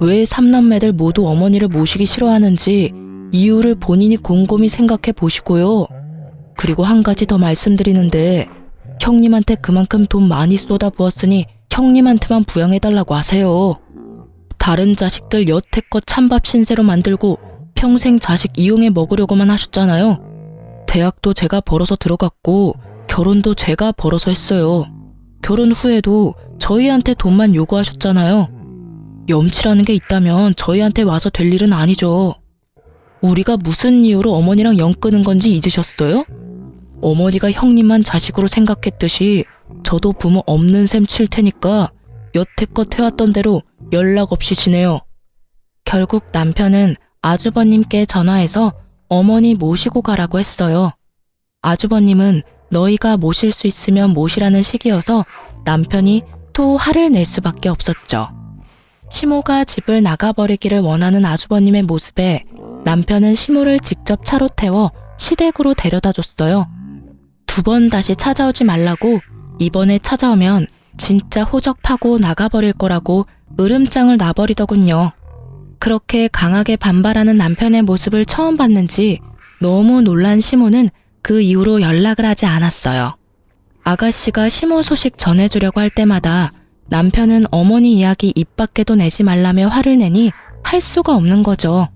Speaker 1: 왜 삼남매들 모두 어머니를 모시기 싫어하는지 이유를 본인이 곰곰이 생각해 보시고요. 그리고 한 가지 더 말씀드리는데 형님한테 그만큼 돈 많이 쏟아부었으니 형님한테만 부양해달라고 하세요. 다른 자식들 여태껏 찬밥 신세로 만들고 평생 자식 이용해 먹으려고만 하셨잖아요. 대학도 제가 벌어서 들어갔고 결혼도 제가 벌어서 했어요. 결혼 후에도 저희한테 돈만 요구하셨잖아요. 염치라는 게 있다면 저희한테 와서 될 일은 아니죠. 우리가 무슨 이유로 어머니랑 연 끊은 건지 잊으셨어요? 어머니가 형님만 자식으로 생각했듯이 저도 부모 없는 셈 칠 테니까 여태껏 해왔던 대로 연락 없이 지내요. 결국 남편은 아주버님께 전화해서 어머니 모시고 가라고 했어요. 아주버님은 너희가 모실 수 있으면 모시라는 식이어서 남편이 또 화를 낼 수밖에 없었죠. 시모가 집을 나가버리기를 원하는 아주버님의 모습에 남편은 시모를 직접 차로 태워 시댁으로 데려다 줬어요. 2번 다시 찾아오지 말라고, 이번에 찾아오면 진짜 호적파고 나가버릴 거라고 으름장을 놔버리더군요. 그렇게 강하게 반발하는 남편의 모습을 처음 봤는지 너무 놀란 시모는 그 이후로 연락을 하지 않았어요. 아가씨가 시모 소식 전해주려고 할 때마다 남편은 어머니 이야기 입 밖에도 내지 말라며 화를 내니 할 수가 없는 거죠.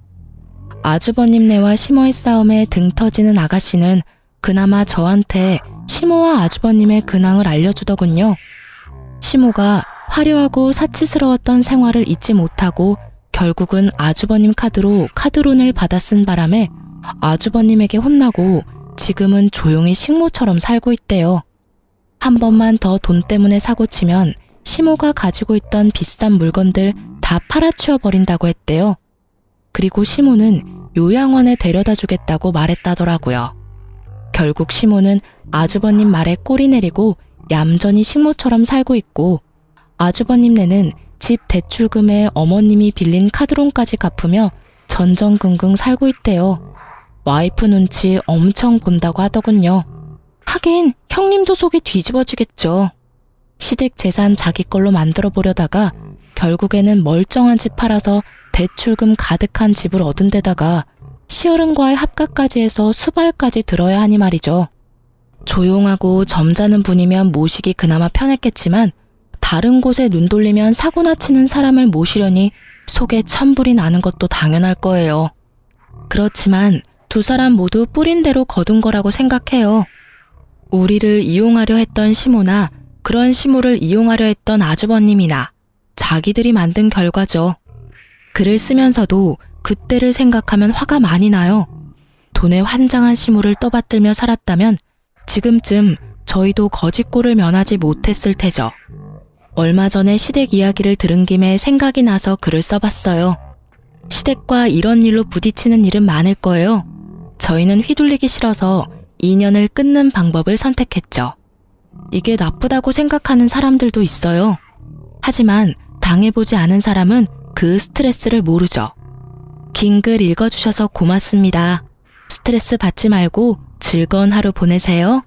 Speaker 1: 아주버님네와 시모의 싸움에 등 터지는 아가씨는 그나마 저한테 시모와 아주버님의 근황을 알려주더군요. 시모가 화려하고 사치스러웠던 생활을 잊지 못하고 결국은 아주버님 카드로 카드론을 받아 쓴 바람에 아주버님에게 혼나고 지금은 조용히 식모처럼 살고 있대요. 한 번만 더 돈 때문에 사고 치면 시모가 가지고 있던 비싼 물건들 다 팔아치워 버린다고 했대요. 그리고 시모는 요양원에 데려다 주겠다고 말했다더라고요. 결국 시모는 아주버님 말에 꼬리 내리고 얌전히 식모처럼 살고 있고, 아주버님네는 집 대출금에 어머님이 빌린 카드론까지 갚으며 전전긍긍 살고 있대요. 와이프 눈치 엄청 본다고 하더군요. 하긴 형님도 속이 뒤집어지겠죠. 시댁 재산 자기 걸로 만들어 보려다가 결국에는 멀쩡한 집 팔아서 대출금 가득한 집을 얻은 데다가 시어른과의 합가까지 해서 수발까지 들어야 하니 말이죠. 조용하고 점잖은 분이면 모시기 그나마 편했겠지만 다른 곳에 눈 돌리면 사고나 치는 사람을 모시려니 속에 천불이 나는 것도 당연할 거예요. 그렇지만 두 사람 모두 뿌린 대로 거둔 거라고 생각해요. 우리를 이용하려 했던 시모나 그런 시모를 이용하려 했던 아주버님이나 자기들이 만든 결과죠. 글을 쓰면서도 그때를 생각하면 화가 많이 나요. 돈에 환장한 시모를 떠받들며 살았다면 지금쯤 저희도 거짓골을 면하지 못했을 테죠. 얼마 전에 시댁 이야기를 들은 김에 생각이 나서 글을 써봤어요. 시댁과 이런 일로 부딪히는 일은 많을 거예요. 저희는 휘둘리기 싫어서 인연을 끊는 방법을 선택했죠. 이게 나쁘다고 생각하는 사람들도 있어요. 하지만 당해보지 않은 사람은 그 스트레스를 모르죠. 긴 글 읽어주셔서 고맙습니다. 스트레스 받지 말고 즐거운 하루 보내세요.